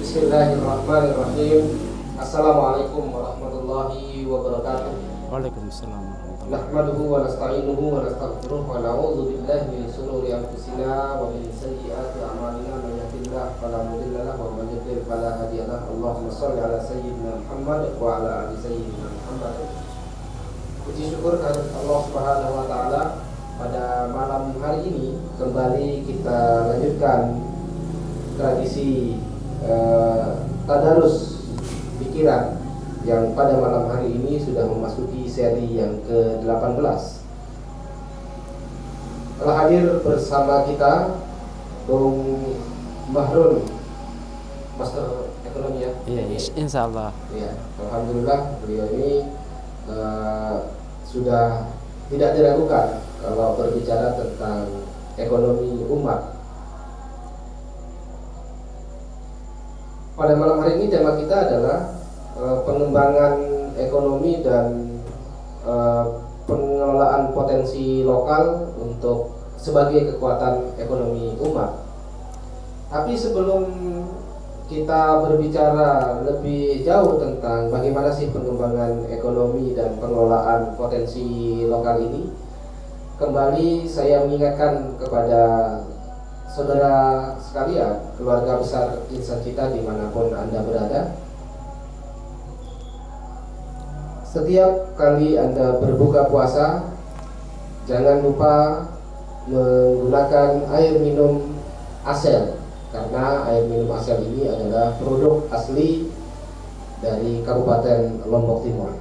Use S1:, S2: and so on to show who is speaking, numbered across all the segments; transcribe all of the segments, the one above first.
S1: Bismillahirrahmanirrahim. Assalamualaikum warahmatullahi wabarakatuh.
S2: Waalaikumsalam warahmatullahi
S1: Nahmaduhu wa nasta'inuhu wa nastaghfiruh wa na'udzu billahi min shururi anfusina wa min sayyiati a'malina man yahdihillahu fala mudilla lahu wa man yudlil fala hadiya lahu. Allahumma shalli ala sayyidina Muhammad wa ala ali sayyidina Muhammad. Puji syukur kehadirat Allah Subhanahu wa taala, pada malam hari ini kembali kita lanjutkan tradisi tadarus pikiran yang pada malam hari ini sudah memasuki seri yang ke-18. Telah hadir bersama kita Bung Mahrun, Master Ekonomi ya?
S2: Iya, insya Allah.
S1: Ya, alhamdulillah beliau ini sudah tidak diragukan kalau berbicara tentang ekonomi umat. Pada malam hari ini tema kita adalah pengembangan ekonomi dan pengelolaan potensi lokal untuk sebagai kekuatan ekonomi umat. Tapi sebelum kita berbicara lebih jauh tentang bagaimana sih pengembangan ekonomi dan pengelolaan potensi lokal ini, kembali saya mengingatkan kepada saudara sekalian, keluarga besar Insan Cita dimanapun Anda berada, setiap kali Anda berbuka puasa, jangan lupa menggunakan air minum Asel, karena air minum Asel ini adalah produk asli dari Kabupaten Lombok Timur.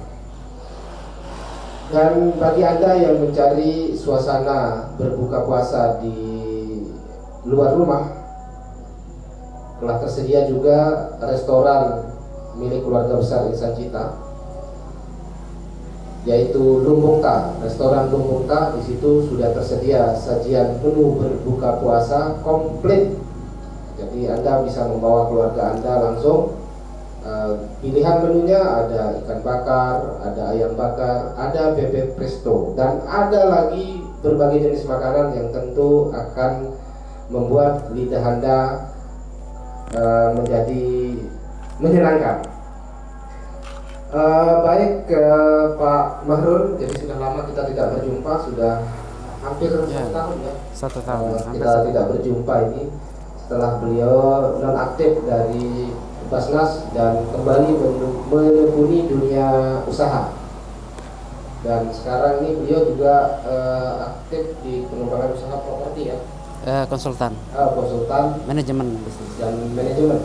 S1: Dan bagi Anda yang mencari suasana berbuka puasa di luar rumah, telah tersedia juga restoran milik keluarga besar Insan Cita, yaitu Lumbungta. Restoran Lumbungta, di situ sudah tersedia sajian menu berbuka puasa komplit. Jadi Anda bisa membawa keluarga Anda langsung. Pilihan menunya ada ikan bakar, ada ayam bakar, ada bebek presto, dan ada lagi berbagai jenis makanan yang tentu akan membuat lidah Anda menjadi menyenangkan. Baik, Pak Mahrun, jadi sudah lama kita tidak berjumpa, sudah hampir
S2: Ya,
S1: 1 tahun ya.
S2: 1 tahun.
S1: Kita tidak berjumpa ini setelah beliau nonaktif dari Basnas dan kembali menekuni dunia usaha. Dan sekarang ini beliau juga aktif di pengembangan usaha properti ya.
S2: Konsultan
S1: Konsultan
S2: manajemen bisnis.
S1: dan manajemen.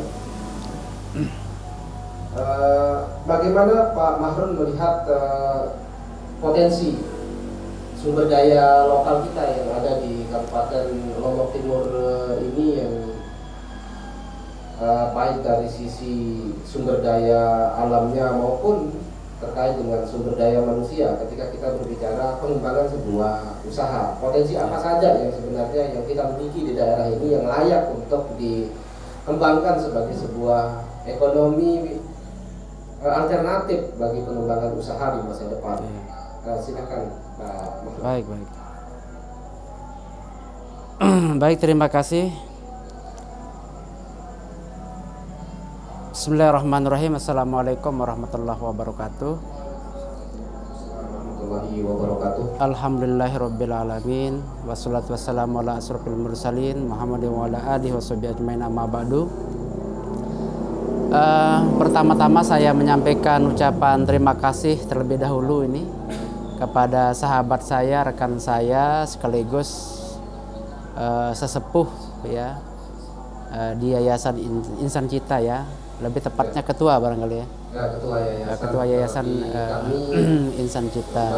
S1: Bagaimana Pak Mahrun melihat potensi sumber daya lokal kita yang ada di Kabupaten Lombok Timur ini, yang baik dari sisi sumber daya alamnya maupun terkait dengan sumber daya manusia ketika kita berbicara pengembangan sebuah usaha. Potensi apa saja yang sebenarnya yang kita miliki di daerah ini yang layak untuk dikembangkan sebagai sebuah ekonomi alternatif bagi pengembangan usaha di masa depan. Silakan Pak Mahfud.
S2: Baik. Baik, terima kasih. Bismillahirrahmanirrahim. Assalamualaikum warahmatullahi wabarakatuh.
S1: Warahmatullahi wabarakatuh.
S2: Alhamdulillahirabbil alamin, wassalatu wassalamu ala asrofil mursalin Muhammadin wa ala alihi washabihi ajmain, amma ba'du. Pertama-tama saya menyampaikan ucapan terima kasih terlebih dahulu ini kepada sahabat saya, rekan saya, sekaligus sesepuh ya, di Yayasan Insan Cita ya, lebih tepatnya ketua barangkali ya. Ketua Yayasan Insan Cita.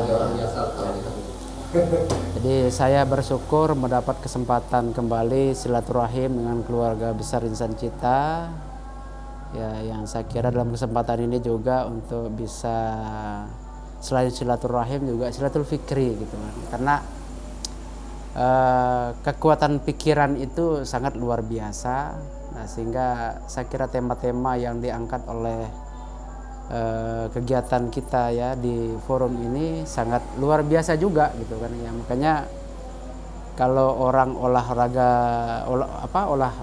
S2: Jadi saya bersyukur mendapat kesempatan kembali silaturahim dengan keluarga besar Insan Cita. Ya, yang saya kira dalam kesempatan ini juga untuk bisa selain silaturahim juga silatul fikri gitu kan. Karena kekuatan pikiran itu sangat luar biasa. Nah, sehingga saya kira tema-tema yang diangkat oleh kegiatan kita ya di forum ini sangat luar biasa juga gitu kan ya. Makanya Kalau orang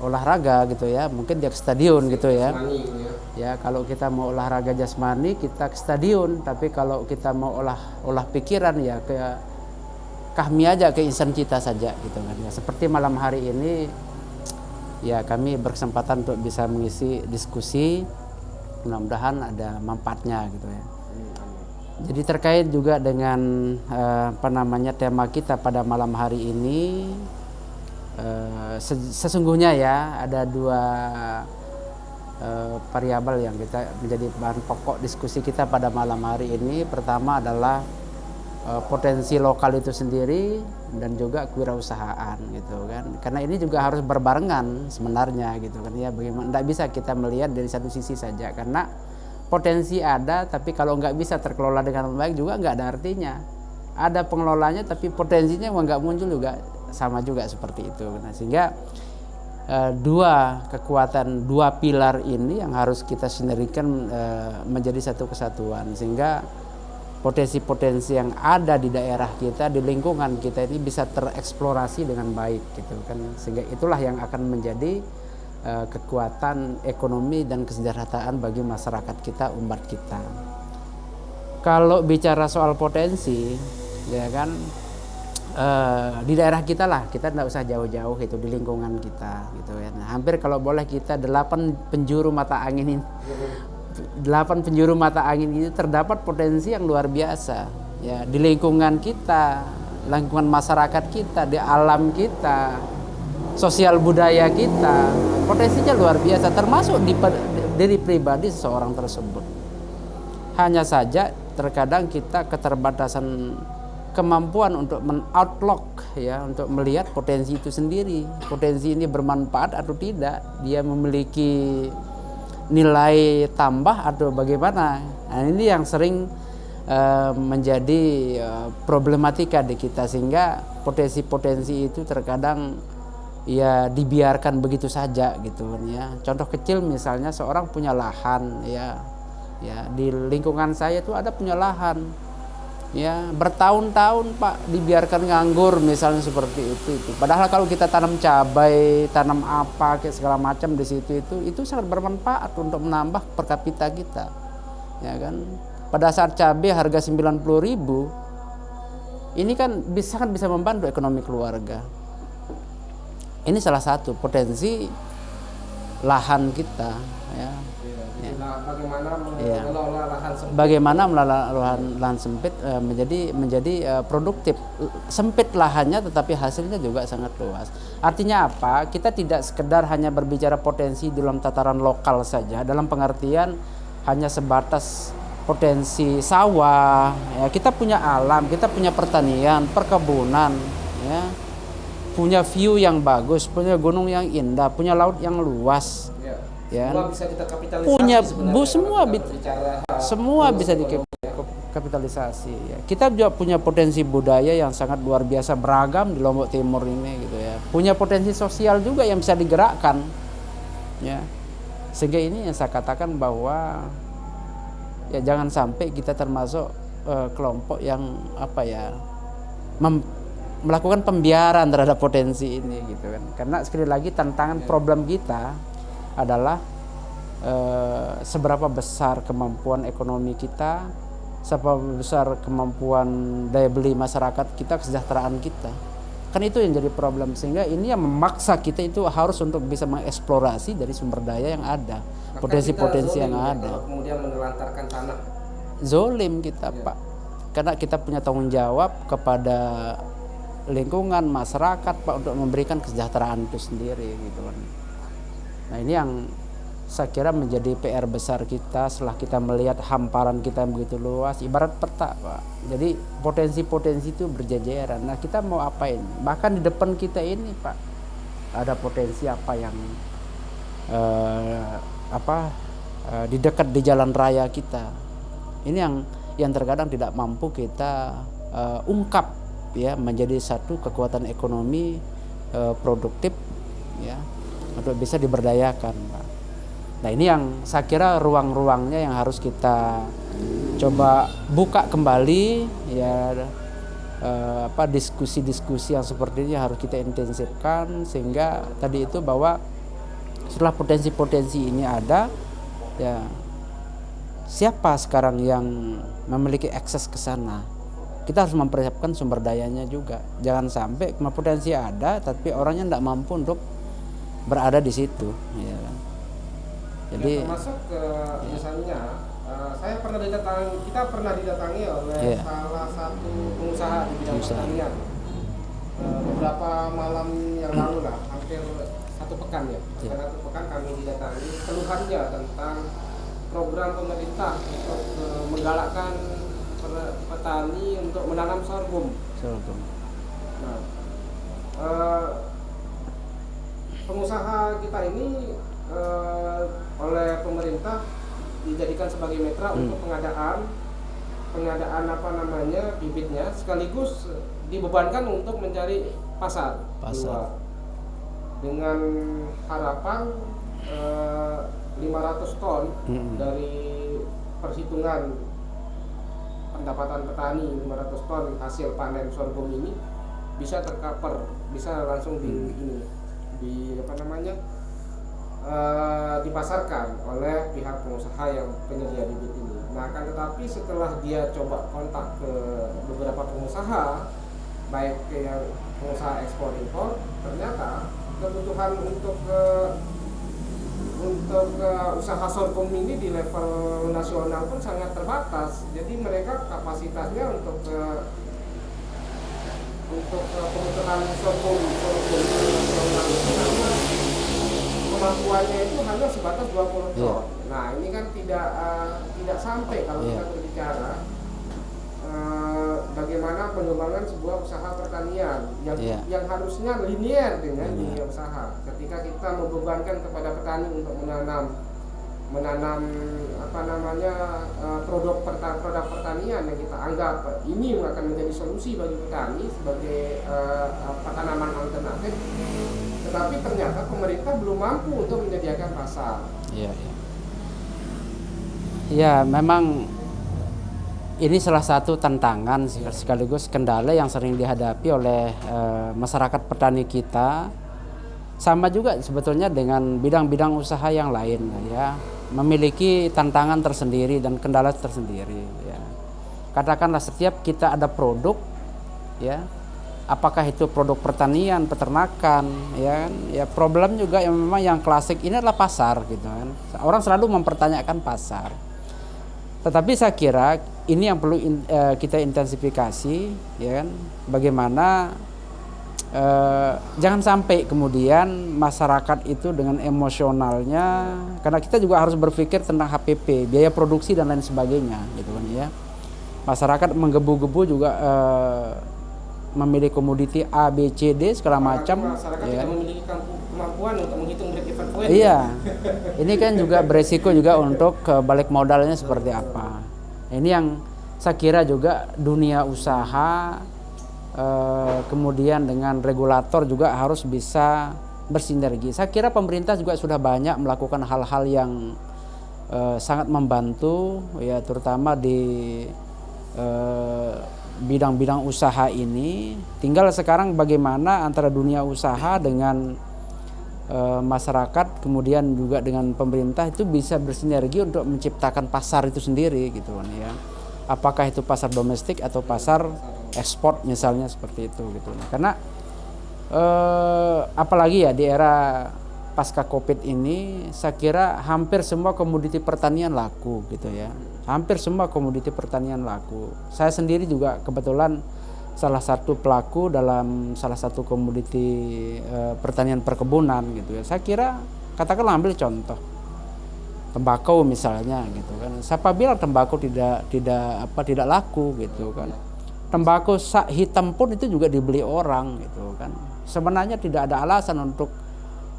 S2: olahraga gitu ya, mungkin dia ke stadion gitu ya.
S1: Jasmani gitu ya.
S2: Ya, kalau kita mau olahraga jasmani kita ke stadion, tapi kalau kita mau olah pikiran ya ke kami aja, ke insan kita saja gitu kan ya. Seperti malam hari ini ya kami berkesempatan untuk bisa mengisi diskusi, mudah-mudahan ada manfaatnya gitu ya. Jadi terkait juga dengan tema kita pada malam hari ini, sesungguhnya ya ada dua variabel yang kita menjadi bahan pokok diskusi kita pada malam hari ini. Pertama adalah potensi lokal itu sendiri dan juga kewirausahaan gitu kan. Karena ini juga harus berbarengan sebenarnya gitu kan ya. Bagaimana tidak bisa kita melihat dari satu sisi saja, karena potensi ada, tapi kalau nggak bisa terkelola dengan baik juga nggak ada artinya. Ada pengelolanya tapi potensinya nggak muncul juga, sama juga seperti itu. Nah, sehingga dua kekuatan, dua pilar ini yang harus kita sinergikan menjadi satu kesatuan, sehingga potensi-potensi yang ada di daerah kita, di lingkungan kita ini bisa tereksplorasi dengan baik gitu kan. Sehingga itulah yang akan menjadi kekuatan ekonomi dan kesejahteraan bagi masyarakat kita, umat kita. Kalau bicara soal potensi, ya kan, di daerah kita lah, kita tidak usah jauh-jauh itu, di lingkungan kita gitu ya. Nah, hampir kalau boleh kita 8 penjuru mata angin ini terdapat potensi yang luar biasa ya, di lingkungan kita, lingkungan masyarakat kita, di alam kita, sosial budaya kita, potensinya luar biasa, termasuk di diri pribadi seseorang tersebut. Hanya saja terkadang kita keterbatasan kemampuan untuk men-outlook ya, untuk melihat potensi itu sendiri. Potensi ini bermanfaat atau tidak, dia memiliki nilai tambah atau bagaimana. Nah, ini yang sering menjadi problematika di kita, sehingga potensi-potensi itu terkadang ya dibiarkan begitu saja gitu kan ya. Contoh kecil misalnya seorang punya lahan ya di lingkungan saya itu ada punya lahan ya, bertahun-tahun Pak dibiarkan nganggur misalnya seperti itu. Padahal kalau kita tanam cabai, tanam apa kayak segala macam di situ itu sangat bermanfaat untuk menambah per kapita kita ya kan. Pada saat cabai harga 90.000, ini kan sangat bisa membantu ekonomi keluarga. Ini salah satu potensi lahan kita ya. Bagaimana mengelola lahan sempit menjadi produktif. Sempit lahannya tetapi hasilnya juga sangat luas. Artinya apa? Kita tidak sekedar hanya berbicara potensi dalam tataran lokal saja, dalam pengertian hanya sebatas potensi sawah ya. Kita punya alam, kita punya pertanian, perkebunan ya, punya view yang bagus, punya gunung yang indah, punya laut yang luas ya.
S1: Semua bisa kita kapitalisasi,
S2: punya
S1: semua
S2: bisa dikapitalisasi ya. Kita juga punya potensi budaya yang sangat luar biasa beragam di Lombok Timur ini gitu ya. Punya potensi sosial juga yang bisa digerakkan ya. Sehingga ini yang saya katakan bahwa ya jangan sampai kita termasuk kelompok yang melakukan pembiaran terhadap potensi ini gitu kan. Karena sekali lagi tantangan problem kita adalah seberapa besar kemampuan ekonomi kita, seberapa besar kemampuan daya beli masyarakat kita, kesejahteraan kita. Kan itu yang jadi problem, sehingga ini yang memaksa kita itu harus untuk bisa mengeksplorasi dari sumber daya yang ada, potensi-potensi yang ada.
S1: Kemudian menelantarkan tanah.
S2: Zolim kita Pak, karena kita punya tanggung jawab kepada lingkungan masyarakat Pak untuk memberikan kesejahteraan itu sendiri gitu kan. Nah, ini yang saya kira menjadi PR besar kita setelah kita melihat hamparan kita yang begitu luas, ibarat peta Pak. Jadi potensi-potensi itu berjajaran. Nah, kita mau apain? Bahkan di depan kita ini Pak ada potensi apa yang di dekat di jalan raya kita. Ini yang terkadang tidak mampu kita ungkap ya menjadi satu kekuatan ekonomi produktif ya, untuk bisa diberdayakan Pak. Nah, ini yang saya kira ruang-ruangnya yang harus kita coba buka kembali ya, diskusi-diskusi yang seperti ini harus kita intensifkan, sehingga tadi itu bahwa setelah potensi-potensi ini ada, ya siapa sekarang yang memiliki akses ke sana? Kita harus mempersiapkan sumber dayanya juga. Jangan sampai potensi ada tapi orangnya tidak mampu untuk berada di situ, ya kan? Jadi
S1: ya, termasuk misalnya kita pernah didatangi oleh salah satu pengusaha di bidang pertanian beberapa malam yang lalu lah, hampir satu pekan ya. Satu pekan kami didatangi, keluhannya tentang program pemerintah untuk menggalakkan petani untuk menanam sorghum. Nah, pengusaha kita ini oleh pemerintah dijadikan sebagai mitra untuk pengadaan bibitnya, sekaligus dibebankan untuk mencari pasar. Dengan harapan 500 ton dari perhitungan pendapatan petani, 500 ton hasil panen sorghum ini bisa tercover, bisa langsung dipasarkan oleh pihak pengusaha yang penyedia bibit ini. Nah, akan tetapi setelah dia coba kontak ke beberapa pengusaha, baik yang pengusaha ekspor impor, ternyata kebutuhan untuk usaha sorghum ini di level nasional pun sangat terbatas. Jadi mereka kapasitasnya untuk kebutuhan sorghum nasional itu kemampuannya itu hanya sebatas 20 ton. Nah, ini kan tidak sampai kalau kita berbicara bagaimana pengembangan sebuah usaha pertanian yang harusnya linear dengan dunia usaha. Ketika kita membebankan kepada petani untuk menanam produk pertanian yang kita anggap ini akan menjadi solusi bagi petani sebagai tanaman alternatif, tetapi ternyata pemerintah belum mampu untuk menyediakan pasar.
S2: Ya, memang ini salah satu tantangan sekaligus kendala yang sering dihadapi oleh masyarakat petani kita. Sama juga sebetulnya dengan bidang-bidang usaha yang lain, ya, memiliki tantangan tersendiri dan kendala tersendiri. Ya. Katakanlah setiap kita ada produk, ya, apakah itu produk pertanian, peternakan, ya problem juga yang memang yang klasik ini adalah pasar, gitu kan. Orang selalu mempertanyakan pasar. Tetapi saya kira ini yang perlu kita intensifikasi, ya kan, bagaimana jangan sampai kemudian masyarakat itu dengan emosionalnya, karena kita juga harus berpikir tentang HPP, biaya produksi dan lain sebagainya, gitu kan, ya. Masyarakat menggebu-gebu juga memilih komoditi A, B, C, D segala macam.
S1: Masyarakat tidak memiliki kemampuan untuk menghitung break-even point.
S2: Iya, ini kan juga beresiko juga untuk balik modalnya seperti apa. Ini yang saya kira juga dunia usaha, kemudian dengan regulator juga harus bisa bersinergi. Saya kira pemerintah juga sudah banyak melakukan hal-hal yang sangat membantu, ya, terutama di bidang-bidang usaha ini. Tinggal sekarang bagaimana antara dunia usaha dengan masyarakat, kemudian juga dengan pemerintah itu bisa bersinergi untuk menciptakan pasar itu sendiri, gitu kan, ya. Apakah itu pasar domestik atau pasar ekspor misalnya, seperti itu, gitu. Karena apalagi ya di era pasca Covid ini, saya kira hampir semua komoditi pertanian laku, gitu ya. Hampir semua komoditi pertanian laku. Saya sendiri juga kebetulan salah satu pelaku dalam salah satu komoditi pertanian perkebunan, gitu ya. Saya kira, katakanlah ambil contoh tembakau misalnya, gitu kan. Siapa bilang tembakau tidak laku, gitu kan. Tembakau hitam pun itu juga dibeli orang, gitu kan. Sebenarnya tidak ada alasan untuk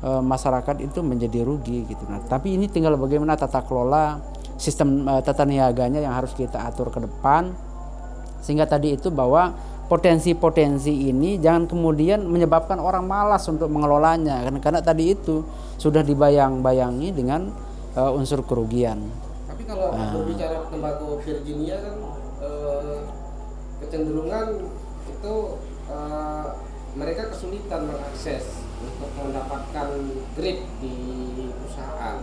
S2: masyarakat itu menjadi rugi, gitu. Nah, tapi ini tinggal bagaimana tata kelola sistem tata niaganya yang harus kita atur ke depan, sehingga tadi itu bahwa potensi-potensi ini jangan kemudian menyebabkan orang malas untuk mengelolanya, karena tadi itu sudah dibayang-bayangi dengan unsur kerugian.
S1: Tapi kalau berbicara tembakau Virginia kan kecenderungan itu mereka kesulitan mengakses untuk mendapatkan grade di perusahaan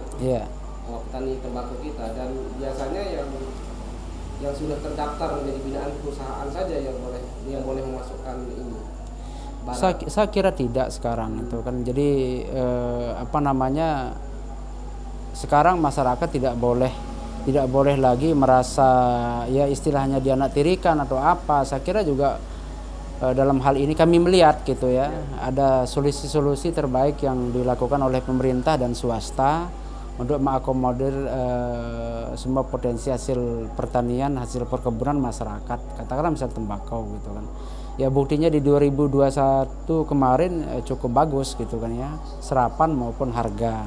S1: petani tembakau kita, dan biasanya yang sudah terdaftar menjadi binaan perusahaan saja yang boleh memasukkan ini.
S2: Saya kira tidak sekarang itu kan. Jadi sekarang masyarakat tidak boleh lagi merasa ya istilahnya dianaktirikan atau apa. Saya kira juga dalam hal ini kami melihat gitu ya, ada solusi-solusi terbaik yang dilakukan oleh pemerintah dan swasta untuk mengakomodir semua potensi hasil pertanian, hasil perkebunan masyarakat. Katakanlah misal tembakau gitu kan. Ya buktinya di 2021 kemarin cukup bagus gitu kan ya, serapan maupun harga.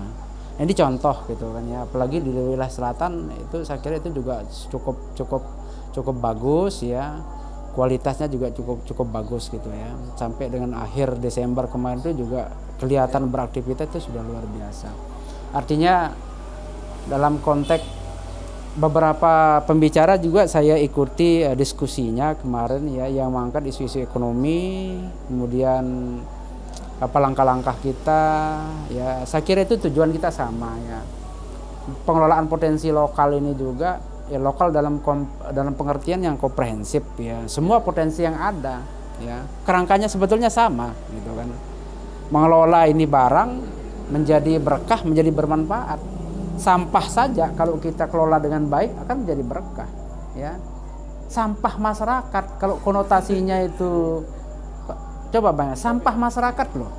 S2: Ini contoh gitu kan ya, apalagi di wilayah selatan itu saya kira itu juga cukup bagus ya, kualitasnya juga cukup bagus gitu ya. Sampai dengan akhir Desember kemarin itu juga kelihatan beraktivitas itu sudah luar biasa. Artinya dalam konteks beberapa pembicara juga saya ikuti diskusinya kemarin ya, yang mengangkat isu-isu ekonomi, kemudian apa langkah-langkah kita ya. Saya kira itu tujuan kita sama ya. Pengelolaan potensi lokal ini juga ya, lokal dalam pengertian yang komprehensif ya. Semua potensi yang ada ya, kerangkanya sebetulnya sama gitu kan. Mengelola ini barang menjadi berkah, menjadi bermanfaat. Sampah saja kalau kita kelola dengan baik akan menjadi berkah ya. Sampah masyarakat kalau konotasinya itu, coba banyak sampah masyarakat loh.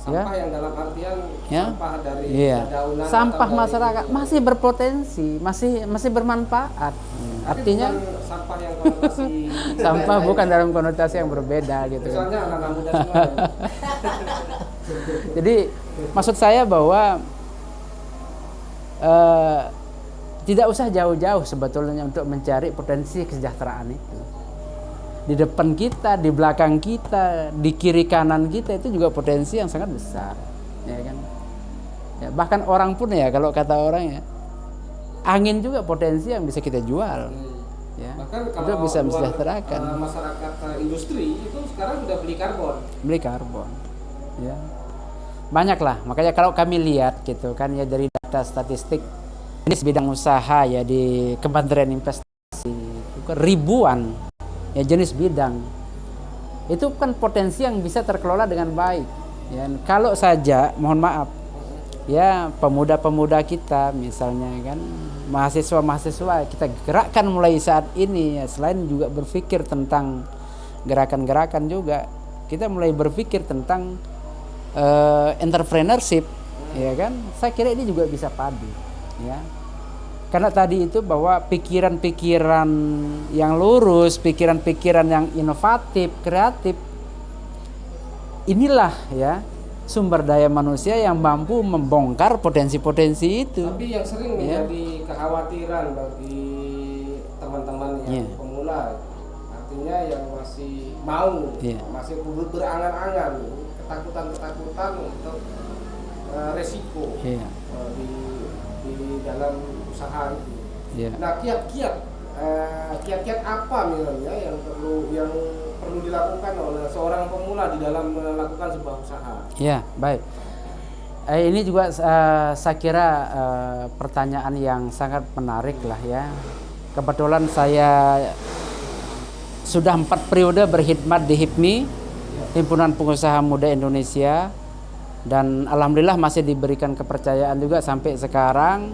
S2: Sampah
S1: yang dalam artian sampah dari
S2: daunan, sampah masyarakat masih berpotensi, masih bermanfaat. Artinya
S1: sampah yang konotasi
S2: sampah bukan dalam konotasi yang berbeda gitu.
S1: Misalnya anak muda semua.
S2: Jadi maksud saya bahwa tidak usah jauh-jauh sebetulnya untuk mencari potensi kesejahteraan itu. Di depan kita, di belakang kita, di kiri kanan kita itu juga potensi yang sangat besar, ya kan? Ya, bahkan orang pun ya, kalau kata orang ya, angin juga potensi yang bisa kita jual. Ya,
S1: bahkan
S2: itu bisa mensejahterakan.
S1: Masyarakat industri itu sekarang sudah beli karbon.
S2: Ya. Banyak lah, makanya kalau kami lihat gitu kan ya, dari data statistik jenis bidang usaha ya di Kementerian Investasi ribuan ya jenis bidang, itu kan potensi yang bisa terkelola dengan baik ya. Kalau saja mohon maaf ya, pemuda-pemuda kita misalnya kan, mahasiswa-mahasiswa kita gerakkan mulai saat ini ya, selain juga berpikir tentang gerakan-gerakan juga, kita mulai berpikir tentang entrepreneurship ya kan. Saya kira ini juga bisa padu ya, karena tadi itu bahwa pikiran-pikiran yang lurus, pikiran-pikiran yang inovatif, kreatif, inilah ya sumber daya manusia yang mampu membongkar potensi-potensi itu.
S1: Tapi yang sering menjadi kekhawatiran bagi teman-teman yang pemula, artinya yang masih masih berangan-angan, ketakutan untuk resiko di dalam usaha itu. Nah, kiat-kiat apa misalnya yang perlu dilakukan oleh seorang pemula di dalam melakukan sebuah usaha? Ya, baik. Ini juga saya kira pertanyaan yang sangat menarik lah ya. Kebetulan saya sudah 4 periode berkhidmat di HIPMI, Himpunan Pengusaha Muda Indonesia, dan alhamdulillah masih diberikan kepercayaan juga sampai sekarang.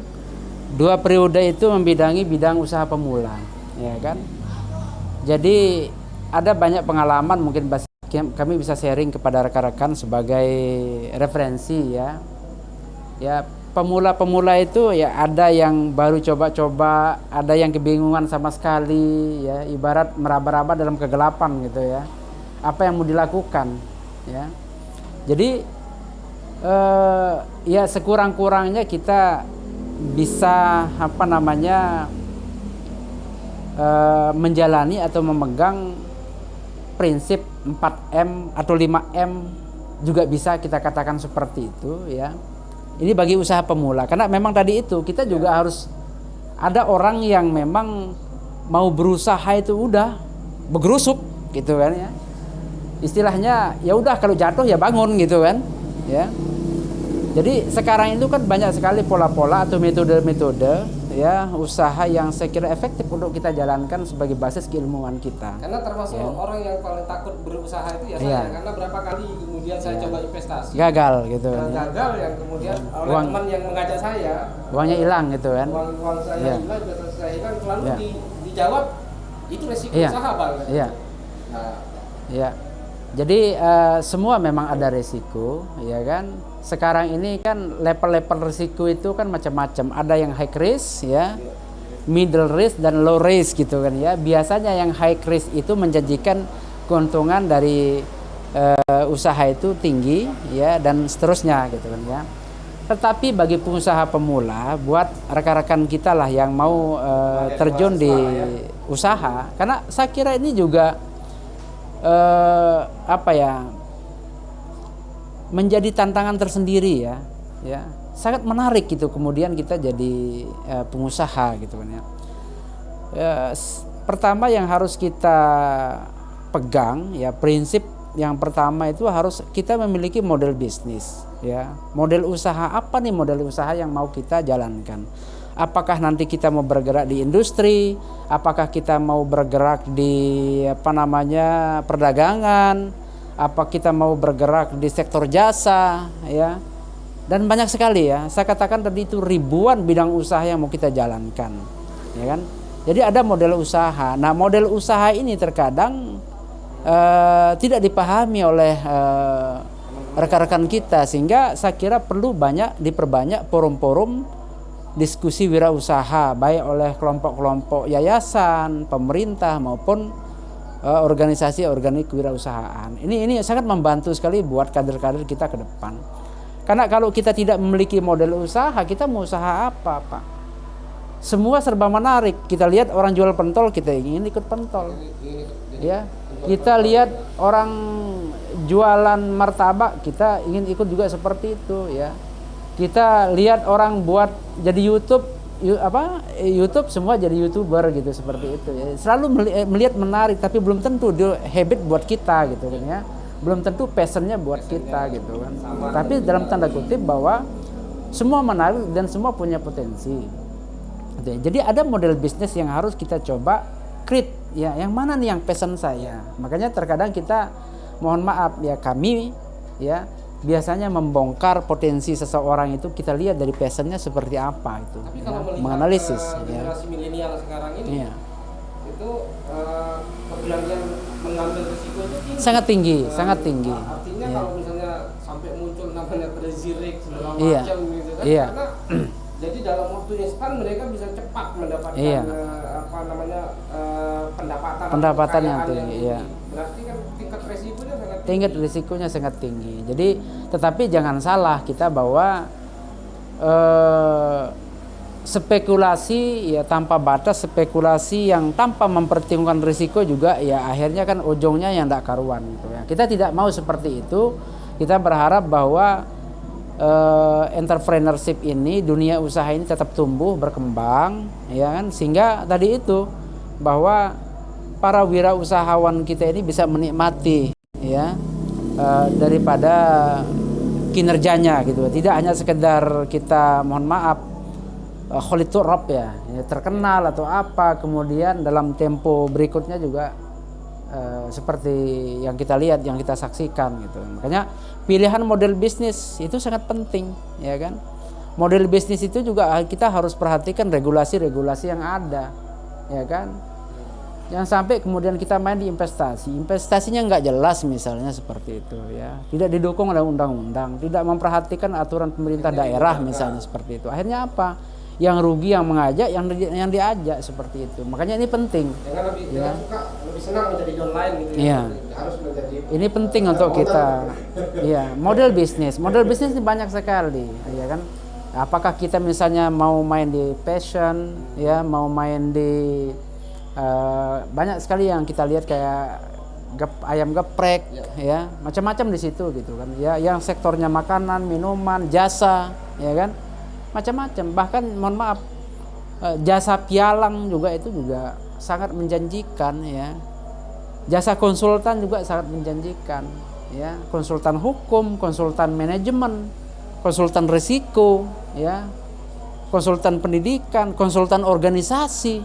S1: 2 periode itu membidangi bidang usaha pemula, ya kan. Jadi ada banyak pengalaman, mungkin kami bisa sharing kepada rekan-rekan sebagai referensi ya. Ya, pemula-pemula itu ya ada yang baru coba-coba, ada yang kebingungan sama sekali ya, ibarat meraba-raba dalam kegelapan gitu ya. Apa yang mau dilakukan ya. Jadi ya sekurang-kurangnya kita bisa menjalani atau memegang prinsip 4M atau 5M juga bisa kita katakan seperti itu ya. Ini bagi usaha pemula, karena memang tadi itu kita juga harus ada orang yang memang mau berusaha itu udah bergerusuk
S2: gitu kan ya. Istilahnya ya udah kalau jatuh ya bangun gitu kan ya. Jadi sekarang itu kan banyak sekali pola-pola atau metode-metode ya usaha yang saya kira efektif untuk kita jalankan sebagai basis keilmuan kita.
S1: Karena termasuk
S2: ya.
S1: orang yang paling takut berusaha itu ya
S2: Iya.
S1: saya, karena berapa kali kemudian saya coba investasi
S2: Gagal gitu
S1: dan
S2: kan.
S1: gagal, yang kemudian oleh
S2: Uang.
S1: teman yang mengajak saya,
S2: Uangnya hilang gitu kan.
S1: uang saya
S2: Iya.
S1: hilang, investasi saya hilang, selalu
S2: Iya.
S1: dijawab itu resiko
S2: Iya.
S1: usaha bang.
S2: Iya.
S1: Nah,
S2: Ya. Jadi semua memang ada resiko, ya kan. Sekarang ini kan level-level risiko itu kan macam-macam. Ada yang high risk ya, middle risk dan low risk gitu kan ya. Biasanya yang high risk itu menjanjikan keuntungan dari usaha itu tinggi ya dan seterusnya gitu kan ya. Tetapi bagi pengusaha pemula, buat rekan-rekan kita lah yang mau terjun di usaha, karena saya kira ini juga menjadi tantangan tersendiri ya, sangat menarik gitu. Kemudian kita jadi pengusaha gitu kan ya. Pertama yang harus kita pegang ya, prinsip yang pertama itu harus kita memiliki model bisnis ya. Model usaha apa nih, model usaha yang mau kita jalankan? Apakah nanti kita mau bergerak di industri, apakah kita mau bergerak di perdagangan, apa kita mau bergerak di sektor jasa ya. Dan banyak sekali ya. Saya katakan tadi itu ribuan bidang usaha yang mau kita jalankan. Ya kan? Jadi ada model usaha. Nah, model usaha ini terkadang tidak dipahami oleh rekan-rekan kita, sehingga saya kira perlu diperbanyak forum-forum diskusi wirausaha, baik oleh kelompok-kelompok yayasan, pemerintah maupun organisasi organik kewirausahaan. Ini sangat membantu sekali buat kader-kader kita ke depan. Karena kalau kita tidak memiliki model usaha, kita mau usaha apa, Pak? Semua serba menarik. Kita lihat orang jual pentol, kita ingin ikut pentol. Ya, kita lihat orang jualan martabak, kita ingin ikut juga seperti itu ya. Kita lihat orang buat jadi YouTube semua jadi YouTuber gitu, seperti itu ya. Selalu melihat menarik, tapi belum tentu dia habit buat kita gitu kan ya. Belum tentu passionnya buat kita gitu kan. Tapi dalam tanda kutip bahwa semua menarik dan semua punya potensi. Jadi ada model bisnis yang harus kita coba create ya. Yang mana nih yang passion saya? Makanya terkadang kita mohon maaf ya, kami ya biasanya membongkar potensi seseorang itu kita lihat dari passionnya seperti apa itu.
S1: tapi
S2: ya,
S1: kalau melihat
S2: menganalisis
S1: generasi milenial sekarang ini,
S2: ya.
S1: itu keberanian mengambil risiko itu tinggi.
S2: Sangat tinggi, sangat tinggi.
S1: Artinya
S2: Ya.
S1: kalau misalnya sampai muncul namanya crazy rate segala
S2: Iya.
S1: macam gitu kan,
S2: Iya.
S1: karena jadi dalam waktu instan mereka bisa cepat mendapatkan
S2: Iya.
S1: pendapatan
S2: yang
S1: kekayaan
S2: tinggi. Iya.
S1: Berarti kan tingkat resikonya sangat tinggi.
S2: Tingkat risikonya sangat tinggi. Jadi tetapi jangan salah kita bahwa spekulasi ya tanpa batas, spekulasi yang tanpa mempertimbangkan risiko juga ya akhirnya kan ujungnya yang tidak karuan gitu ya. Kita tidak mau seperti itu. Kita berharap bahwa entrepreneurship ini, dunia usaha ini tetap tumbuh berkembang ya kan, sehingga tadi itu bahwa para wirausahawan kita ini bisa menikmati ya daripada kinerjanya gitu. Tidak hanya sekedar kita mohon maaf kholitur rob ya terkenal atau apa, kemudian dalam tempo berikutnya juga seperti yang kita lihat, yang kita saksikan gitu. Makanya pilihan model bisnis itu sangat penting ya kan. Model bisnis itu juga kita harus perhatikan regulasi-regulasi yang ada ya kan. Jangan sampai kemudian kita main di investasinya nggak jelas misalnya seperti itu ya, tidak didukung oleh undang-undang, tidak memperhatikan aturan pemerintah daerah misalnya seperti itu. Akhirnya apa? Yang rugi yang mengajak, yang diajak seperti itu. Makanya ini penting.
S1: Jangan lebih senang menjadi online gitu
S2: ya.
S1: Harus menjadi.
S2: Ini penting untuk kita. Iya, model bisnis ini banyak sekali, ya kan. Apakah kita misalnya mau main di fashion, ya, mau main di banyak sekali yang kita lihat kayak ayam geprek ya, macam-macam di situ gitu kan ya, yang sektornya makanan, minuman, jasa ya kan, macam-macam. Bahkan mohon maaf jasa pialang juga itu juga sangat menjanjikan ya. Jasa konsultan juga sangat menjanjikan, ya, konsultan hukum, konsultan manajemen, konsultan risiko, ya, konsultan pendidikan, konsultan organisasi,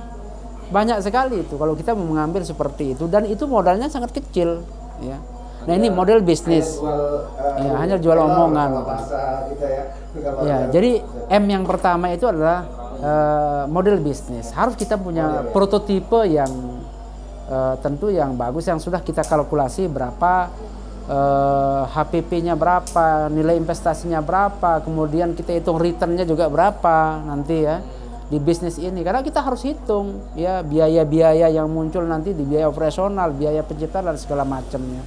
S2: banyak sekali itu kalau kita mau mengambil seperti itu, dan itu modalnya sangat kecil, ya. Nah ini model bisnis, hanya jual omongan. Ya, jadi M yang pertama itu adalah model bisnis. Harus kita punya prototipe yang tentu yang bagus, yang sudah kita kalkulasi berapa HPP-nya berapa, nilai investasinya berapa, kemudian kita hitung return-nya juga berapa nanti ya di bisnis ini. Karena kita harus hitung ya biaya-biaya yang muncul nanti di biaya operasional, biaya penciptaan dan segala macamnya.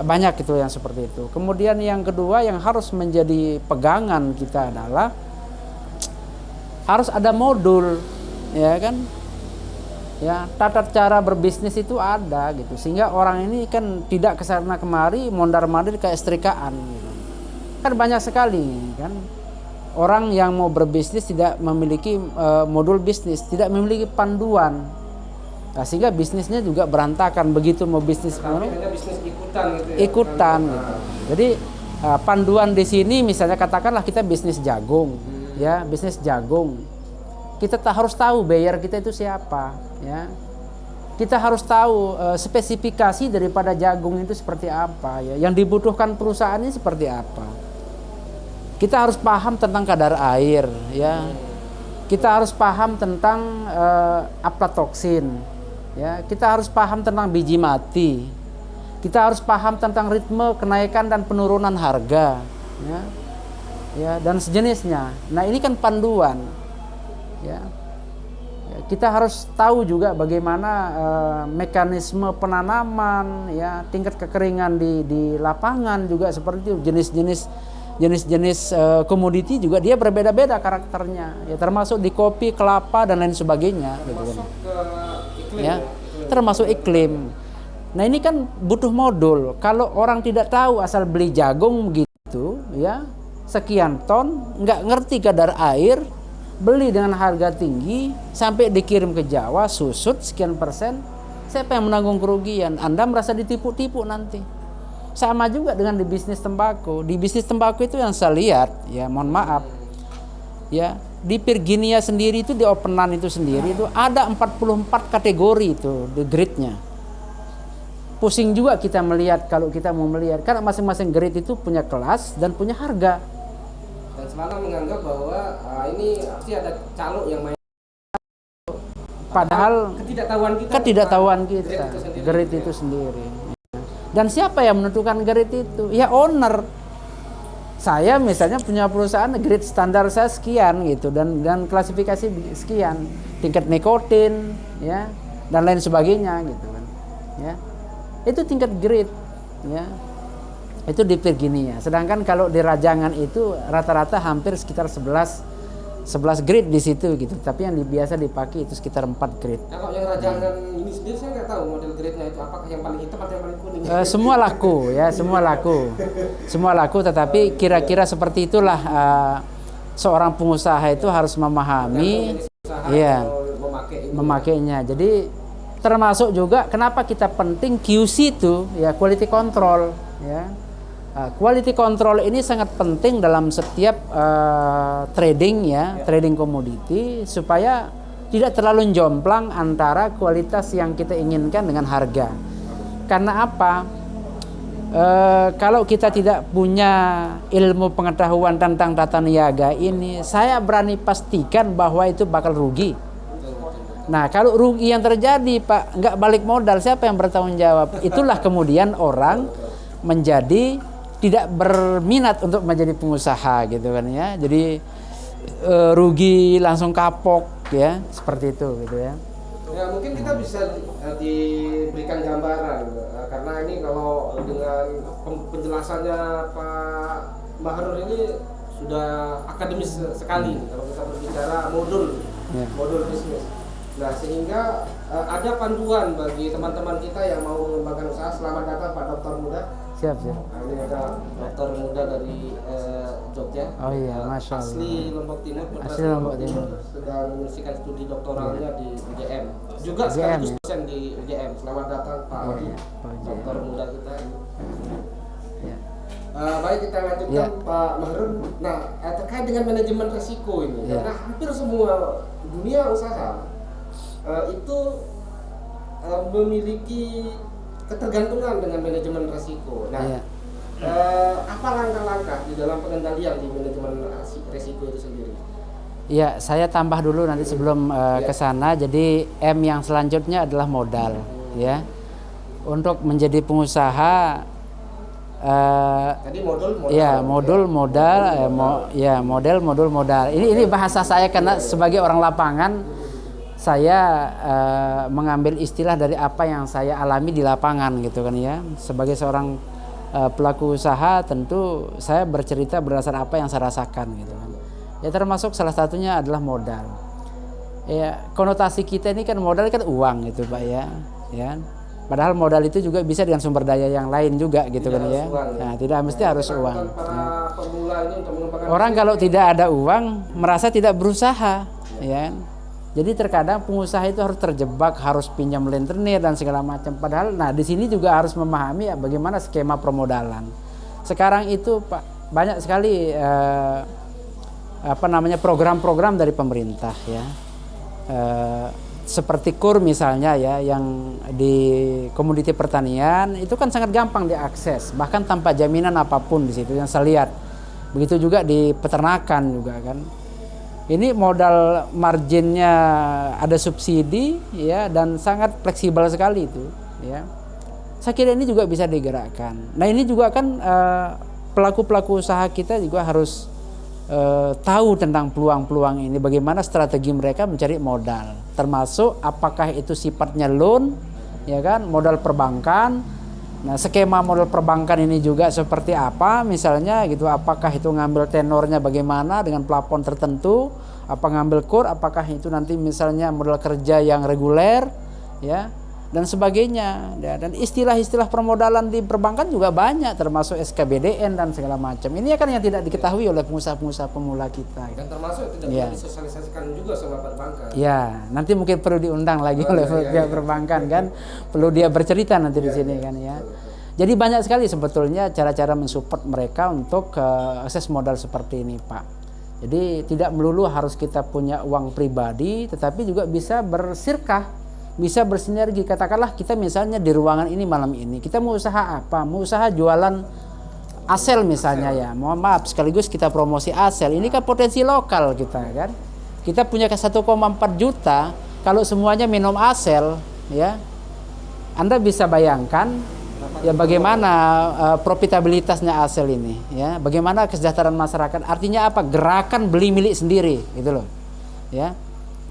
S2: Banyak itu yang seperti itu. Kemudian yang kedua yang harus menjadi pegangan kita adalah harus ada modul, ya kan? Ya, tata cara berbisnis itu ada gitu, sehingga orang ini kan tidak kesana kemari mondar-mandir kayak setrikaan gitu. Kan banyak sekali kan orang yang mau berbisnis tidak memiliki modul bisnis, tidak memiliki panduan. Nah, sehingga bisnisnya juga berantakan begitu mau bisnis
S1: bisnis ikutan gitu ya.
S2: Ikutan gitu. Jadi panduan di sini misalnya katakanlah kita bisnis jagung, ya, bisnis jagung. Kita harus tahu buyer kita itu siapa, ya. Kita harus tahu spesifikasi daripada jagung itu seperti apa, ya. Yang dibutuhkan perusahaan ini seperti apa. Kita harus paham tentang kadar air, ya. Kita harus paham tentang aflatoksin. Ya, kita harus paham tentang biji mati. Kita harus paham tentang ritme kenaikan dan penurunan harga, ya, ya dan sejenisnya. Nah ini kan panduan, ya. Kita harus tahu juga bagaimana mekanisme penanaman, ya, tingkat kekeringan di lapangan juga seperti itu. Jenis-jenis komoditi juga dia berbeda-beda karakternya, ya, termasuk di kopi, kelapa dan lain sebagainya, gitu kan. Ya, termasuk iklim. Nah ini kan butuh modul. Kalau orang tidak tahu asal beli jagung gitu, ya, sekian ton, nggak ngerti kadar air, beli dengan harga tinggi, sampai dikirim ke Jawa, susut sekian persen, siapa yang menanggung kerugian? Anda merasa ditipu-tipu nanti. Sama juga dengan di bisnis tembakau. Di bisnis tembakau itu yang saya lihat, ya, mohon maaf, ya, di Virginia sendiri itu, di openan itu sendiri itu ada 44 kategori itu di grade-nya. Pusing juga kita melihat kalau kita mau melihat, karena masing-masing grade itu punya kelas dan punya harga.
S1: Dan semalam menganggap bahwa ini pasti ada calo yang main.
S2: Padahal ketidaktahuan kita grade itu sendiri. Dan siapa yang menentukan grade itu? Ya owner. Saya misalnya punya perusahaan, grade standar saya sekian gitu, dan klasifikasi sekian, tingkat nikotin, ya, dan lain sebagainya gitu kan, ya. Itu tingkat grade, ya. Itu di Virginia. Sedangkan kalau di Rajangan itu rata-rata hampir sekitar 11 grade di situ gitu. Tapi yang biasa dipakai itu sekitar 4 grade.
S1: Kalau yang Rajangan ini sendiri saya nggak tahu model grade-nya itu apakah yang paling hitam atau yang paling kuning.
S2: Semua laku, ya, semua laku. Tetapi kira-kira seperti itulah seorang pengusaha itu harus memahami, ya, memakainya. Jadi termasuk juga kenapa kita penting QC itu, ya, quality control, ya. Quality control ini sangat penting dalam setiap trading, ya, trading komoditi, supaya tidak terlalu jomplang antara kualitas yang kita inginkan dengan harga. Karena apa? Kalau kita tidak punya ilmu pengetahuan tentang tata niaga ini, saya berani pastikan bahwa itu bakal rugi. Nah, kalau rugi yang terjadi, Pak, nggak balik modal, siapa yang bertanggung jawab? Itulah kemudian orang menjadi tidak berminat untuk menjadi pengusaha gitu kan, ya. Jadi rugi langsung kapok, ya, seperti itu gitu, ya.
S1: Ya mungkin kita bisa diberikan gambaran, karena ini kalau dengan penjelasannya Pak Bahrul ini sudah akademis sekali kalau kita berbicara modul bisnis. Nah sehingga ada panduan bagi teman-teman kita yang mau mengembangkan usaha. Selamat datang Pak Dokter Muda.
S2: Siap.
S1: Nah, ini ada dokter muda dari Jogja.
S2: Oh iya, Masya Allah.
S1: Asli Lombok Timur.
S2: Asli Lombok Timur.
S1: Sedang menyelesaikan studi doktoralnya di UGM. Juga
S2: UGM,
S1: sekaligus
S2: ya?
S1: dosen di UGM. Selamat datang Pak
S2: Oh,
S1: Odi,
S2: iya, Pak Odi.
S1: dokter muda kita.
S2: Ya.
S1: Baik, kita lanjutkan
S2: Ya.
S1: Pak Mahrun. Nah, terkait dengan manajemen risiko ini,
S2: Ya.
S1: karena hampir semua dunia usaha itu memiliki ketergantungan dengan manajemen risiko. Nah,
S2: Ya.
S1: apa langkah-langkah di dalam pengendalian di manajemen risiko itu sendiri?
S2: Ya, saya tambah dulu nanti sebelum ke sana. Jadi M yang selanjutnya adalah modal, ya. Untuk menjadi pengusaha,
S1: Tadi modal.
S2: model modal. Ini bahasa saya karena sebagai orang lapangan, saya mengambil istilah dari apa yang saya alami di lapangan gitu kan ya. Sebagai seorang pelaku usaha, tentu saya bercerita berdasarkan apa yang saya rasakan gitu kan. Ya, termasuk salah satunya adalah modal. Ya, konotasi kita ini kan modal kan uang gitu Pak ya. Ya. Padahal modal itu juga bisa dengan sumber daya yang lain juga gitu
S1: Tidak
S2: kan
S1: harus
S2: ya.
S1: uang,
S2: Nah, tidak mesti harus uang.
S1: Para pemula ini untuk mengembangkan
S2: Orang kalau tidak ada uang merasa tidak berusaha, ya. Jadi terkadang pengusaha itu harus terjebak, harus pinjam rentenir dan segala macam. Padahal, nah di sini juga harus memahami ya, bagaimana skema permodalan. Sekarang itu Pak banyak sekali program-program dari pemerintah ya. Seperti KUR misalnya ya, yang di komoditi pertanian itu kan sangat gampang diakses, bahkan tanpa jaminan apapun di situ yang saya lihat. Begitu juga di peternakan juga kan. Ini modal marginnya ada subsidi ya, dan sangat fleksibel sekali itu ya. Saya kira ini juga bisa digerakkan. Nah, ini juga kan pelaku-pelaku usaha kita juga harus tahu tentang peluang-peluang ini, bagaimana strategi mereka mencari modal, termasuk apakah itu sifatnya loan, ya kan, modal perbankan. Nah, skema modal perbankan ini juga seperti apa, misalnya gitu, apakah itu ngambil tenornya bagaimana dengan plafon tertentu, apa ngambil KUR, apakah itu nanti misalnya modal kerja yang reguler, ya, dan sebagainya. Dan istilah-istilah permodalan di perbankan juga banyak, termasuk SKBDN dan segala macam. Ini kan yang tidak diketahui oleh pengusaha-pengusaha pemula kita.
S1: Dan termasuk tidak bisa disosialisasikan juga sama perbankan. Ya,
S2: nanti mungkin perlu diundang lagi oleh pihak perbankan kan, perlu dia bercerita nanti di sini kan ya. Jadi banyak sekali sebetulnya cara-cara mensupport mereka untuk akses modal seperti ini Pak. Jadi tidak melulu harus kita punya uang pribadi, tetapi juga bisa bersirkah, bisa bersinergi. Katakanlah kita misalnya di ruangan ini malam ini, kita mau usaha apa? Mau usaha jualan asel misalnya ya. Mohon maaf, sekaligus kita promosi asel. Ini kan potensi lokal kita kan. Kita punya 1,4 juta, kalau semuanya minum asel ya. Anda bisa bayangkan ya bagaimana profitabilitasnya asel ini ya. Bagaimana kesejahteraan masyarakat? Artinya apa? Gerakan beli milik sendiri gitu loh. Ya.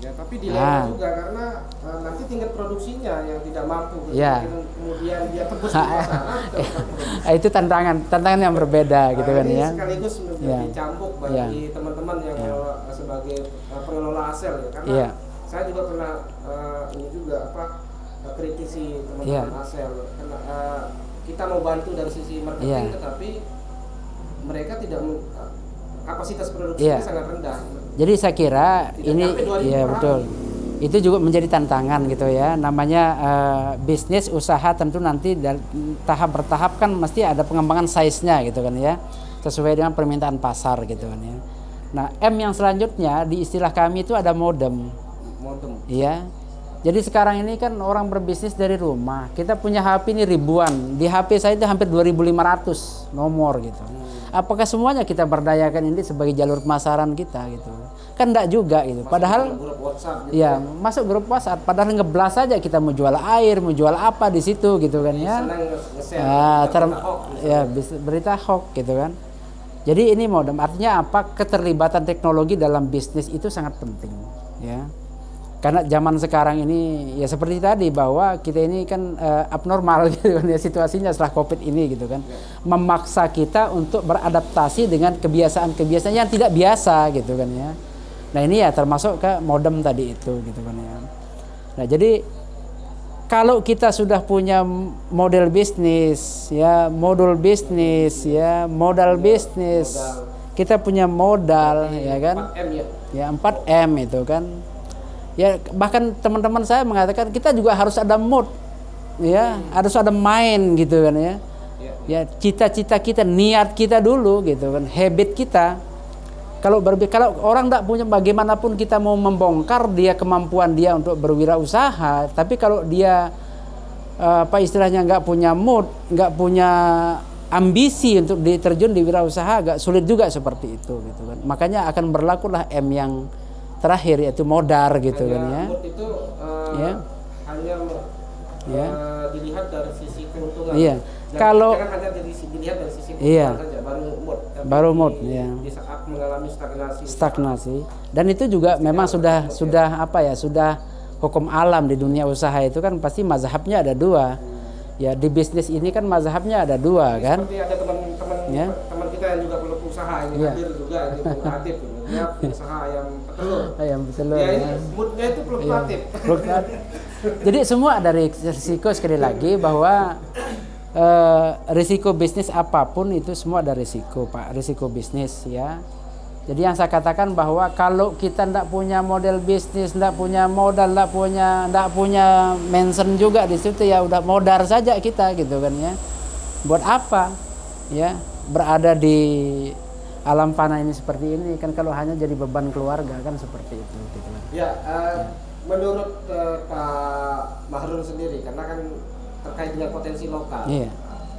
S1: Ya, tapi dilema juga karena nanti tingkat produksinya yang tidak mampu gitu.
S2: Ya.
S1: Kemudian dia tebus di pasaran.
S2: Itu tantangan yang berbeda gitu kan
S1: ini
S2: ya.
S1: Sekaligus menjadi cambuk bagi teman-teman yang sebagai pengelola asel ya. Karena saya juga pernah ini juga kritisi teman-teman asel. Karena kita mau bantu dari sisi marketing tetapi mereka tidak kapasitas produksinya sangat rendah.
S2: Jadi saya kira ini ya betul. Itu juga menjadi tantangan gitu ya. Namanya bisnis usaha tentu nanti tahap bertahap kan mesti ada pengembangan size-nya gitu kan ya. Sesuai dengan permintaan pasar gitu kan ya. Nah, M yang selanjutnya di istilah kami itu ada modem. Iya. Jadi sekarang ini kan orang berbisnis dari rumah. Kita punya HP ini ribuan. Di HP saya itu hampir 2.500 nomor gitu. Apakah semuanya kita berdayakan ini sebagai jalur pemasaran kita gitu? Kan enggak juga gitu. Padahal
S1: grup WhatsApp gitu
S2: ya, masuk grup WhatsApp. Padahal ngeblas aja kita mau jual air, mau jual apa di situ gitu kan ya. Berita hoax gitu kan. Jadi ini modem artinya apa? Keterlibatan teknologi dalam bisnis itu sangat penting ya. Karena zaman sekarang ini ya seperti tadi bahwa kita ini kan abnormal gitu kan ya situasinya setelah Covid ini gitu kan. Memaksa kita untuk beradaptasi dengan kebiasaan-kebiasaan yang tidak biasa gitu kan ya. Nah, ini ya termasuk ke modem tadi itu gitu kan ya. Nah, jadi kalau kita sudah punya model bisnis ya, modul bisnis ya, modal bisnis, kita punya modal, ya kan?
S1: 4M ya.
S2: Ya 4M itu kan. Ya bahkan teman-teman saya mengatakan kita juga harus ada mood, ya harus ada main gitu kan ya. Ya cita-cita kita, niat kita dulu gitu kan, habit kita. Kalau orang tidak punya, bagaimanapun kita mau membongkar dia kemampuan dia untuk berwirausaha, tapi kalau dia apa istilahnya nggak punya mood, nggak punya ambisi untuk diterjun di wirausaha, agak sulit juga seperti itu gitu kan. Makanya akan berlakulah M yang terakhir, yaitu modar gitu kan ya.
S1: Mood itu
S2: Ya.
S1: hanya
S2: Ya.
S1: dilihat dari sisi keuntungan.
S2: Iya.
S1: Kalau hanya dilihat dari sisi keuntungan
S2: Iya.
S1: saja, baru mood. Tapi
S2: Baru mood, ya.
S1: Di saat mengalami
S2: Stagnasi. Dan itu juga memang sudah apa ya, sudah hukum alam di dunia usaha itu kan pasti mazhabnya ada dua. Ya di bisnis ini kan mazhabnya ada dua kan.
S1: Seperti ada teman-teman
S2: Ya.
S1: teman kita yang juga perlu usaha ini
S2: Ya.
S1: hadir juga ini fluktuatif. Dia usaha ayam petelur.
S2: Ayam petelur.
S1: Dia ini
S2: Ya.
S1: moodnya itu fluktuatif.
S2: Fluktuatif. Jadi semua ada risiko, sekali lagi bahwa risiko bisnis apapun itu semua ada risiko, Pak, risiko bisnis ya. Jadi yang saya katakan bahwa kalau kita tidak punya model bisnis, tidak punya modal, tidak punya mention juga di situ, ya udah modar saja kita gitu kan ya. Buat apa ya berada di alam fana ini seperti ini kan, kalau hanya jadi beban keluarga kan seperti itu gitu kan.
S1: Ya, menurut Pak Mahrun sendiri, karena kan terkait dengan potensi lokal,
S2: Iya.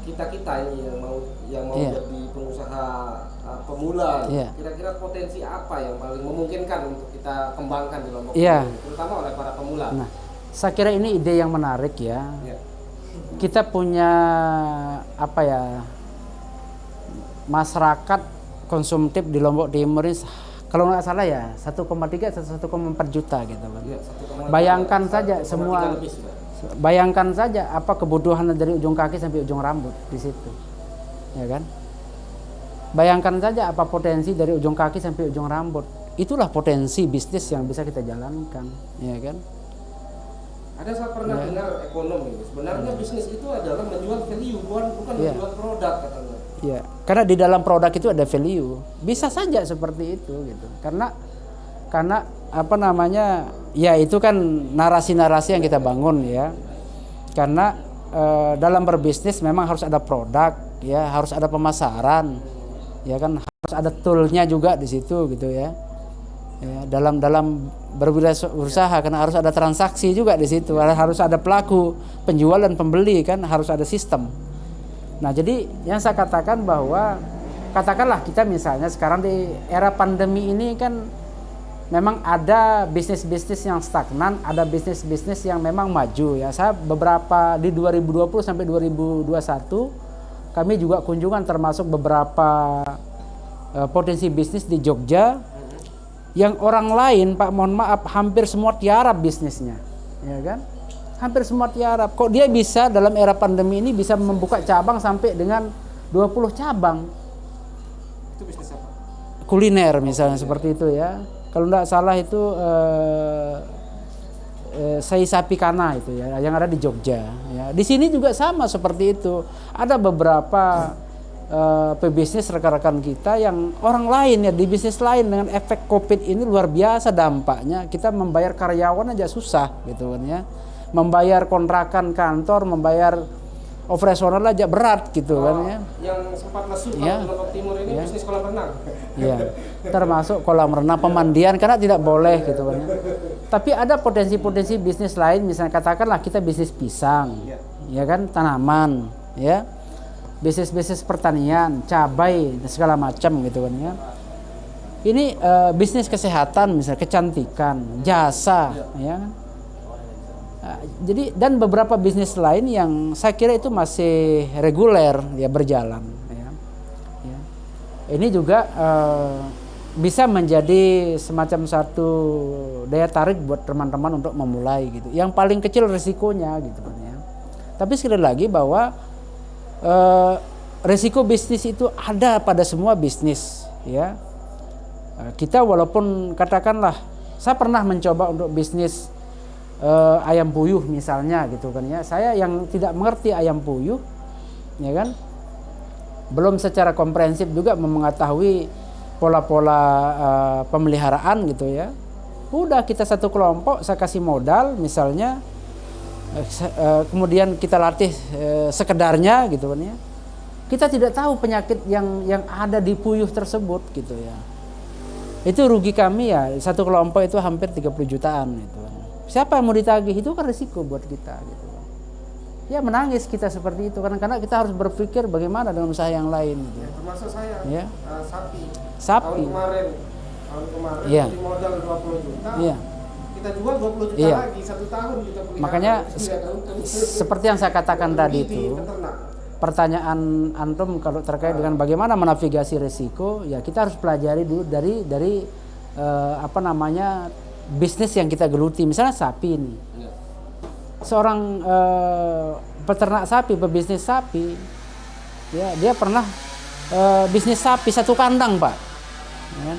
S1: kita ini yang mau
S2: Iya.
S1: jadi pengusaha pemula,
S2: Iya.
S1: kira-kira potensi apa yang paling memungkinkan untuk kita kembangkan di Lombok
S2: Iya.
S1: ini, terutama oleh para pemula?
S2: Nah, saya kira ini ide yang menarik ya.
S1: Ya.
S2: Kita punya apa ya, masyarakat konsumtif di Lombok Timur ini kalau nggak salah ya 1,3 atau 1,4 juta gitu kan.
S1: Ya,
S2: Bayangkan saja
S1: 1,3
S2: semua,
S1: lebih sudah.
S2: bayangkan saja apa kebutuhan dari ujung kaki sampai ujung rambut di situ, ya kan? Bayangkan saja apa potensi dari ujung kaki sampai ujung rambut. Itulah potensi bisnis yang bisa kita jalankan, ya kan?
S1: Ada saya pernah dengar ekonomi, sebenarnya bisnis itu adalah menjual value, bukan
S2: Iya.
S1: menjual produk katanya.
S2: Ya, karena di dalam produk itu ada value. Bisa saja seperti itu gitu. Karena apa namanya? Ya itu kan narasi-narasi yang kita bangun ya. Karena dalam berbisnis memang harus ada produk, ya, harus ada pemasaran. Ya kan, harus ada toolnya juga di situ gitu ya. Ya, dalam berwirausaha karena harus ada transaksi juga di situ, harus ada pelaku penjual dan pembeli kan, harus ada sistem. Nah, jadi yang saya katakan bahwa katakanlah kita misalnya sekarang di era pandemi ini kan memang ada bisnis-bisnis yang stagnan, ada bisnis-bisnis yang memang maju ya. Saya beberapa di 2020 sampai 2021 kami juga kunjungan termasuk beberapa potensi bisnis di Jogja yang orang lain, Pak, mohon maaf, hampir semua tiarap bisnisnya, ya kan? Hampir semua tiarap. Kok dia bisa dalam era pandemi ini bisa membuka cabang sampai dengan 20 cabang?
S1: Itu bisnis apa?
S2: Kuliner misalnya seperti itu ya. Kalau tidak salah itu Sei Sapi Kana itu ya, yang ada di Jogja. Ya. Di sini juga sama seperti itu. Ada beberapa pebisnis rekan-rekan kita yang orang lain ya di bisnis lain dengan efek COVID ini luar biasa dampaknya. Kita membayar karyawan aja susah gitu kan ya. Membayar kontrakan kantor, membayar operasional aja berat gitu kan ya.
S1: Yang sempat lesu
S2: Ya.
S1: di Lombok Timur ini
S2: Ya.
S1: bisnis kolam renang.
S2: Ya, termasuk kolam renang, pemandian karena tidak boleh gitu kan ya. Tapi ada potensi-potensi bisnis lain, misalnya katakanlah kita bisnis pisang, ya kan, tanaman, ya, bisnis-bisnis pertanian, cabai, segala macam gitu kan ya. Ini bisnis kesehatan, misalnya kecantikan, jasa, ya. Jadi dan beberapa bisnis lain yang saya kira itu masih reguler ya berjalan. Ya. Ya. Ini juga bisa menjadi semacam satu daya tarik buat teman-teman untuk memulai gitu. Yang paling kecil risikonya gitu kan ya. Tapi sekali lagi bahwa risiko bisnis itu ada pada semua bisnis ya. Kita walaupun katakanlah saya pernah mencoba untuk bisnis ayam puyuh misalnya gitu kan ya. Saya yang tidak mengerti ayam puyuh ya kan, belum secara komprehensif juga mengetahui pola-pola pemeliharaan gitu ya. Udah kita satu kelompok, saya kasih modal misalnya, kemudian kita latih sekedarnya gitu kan ya. Kita tidak tahu penyakit yang ada di puyuh tersebut gitu ya. Itu rugi kami ya, satu kelompok itu hampir 30 jutaan gitu kan. Siapa yang mau ditagih, itu kan risiko buat kita gitu. Ya menangis kita seperti itu karena kita harus berpikir bagaimana dengan usaha yang lain gitu.
S1: Ya, termasuk saya
S2: Ya.
S1: sapi.
S2: Sapi.
S1: Tahun kemarin
S2: Iya.
S1: di modal 20 juta.
S2: Iya.
S1: Kita jual 20 juta
S2: Iya.
S1: lagi, 1 tahun kita pelihara.
S2: Makanya
S1: Tidak untung.
S2: seperti yang saya katakan tadi
S1: Rugi di
S2: itu,
S1: peternak.
S2: pertanyaan antum kalau terkait dengan bagaimana menavigasi risiko, ya kita harus pelajari dulu dari bisnis yang kita geluti. Misalnya sapi nih.
S1: Ya.
S2: Seorang peternak sapi, pebisnis sapi, ya dia pernah bisnis sapi satu kandang, Pak. Ya.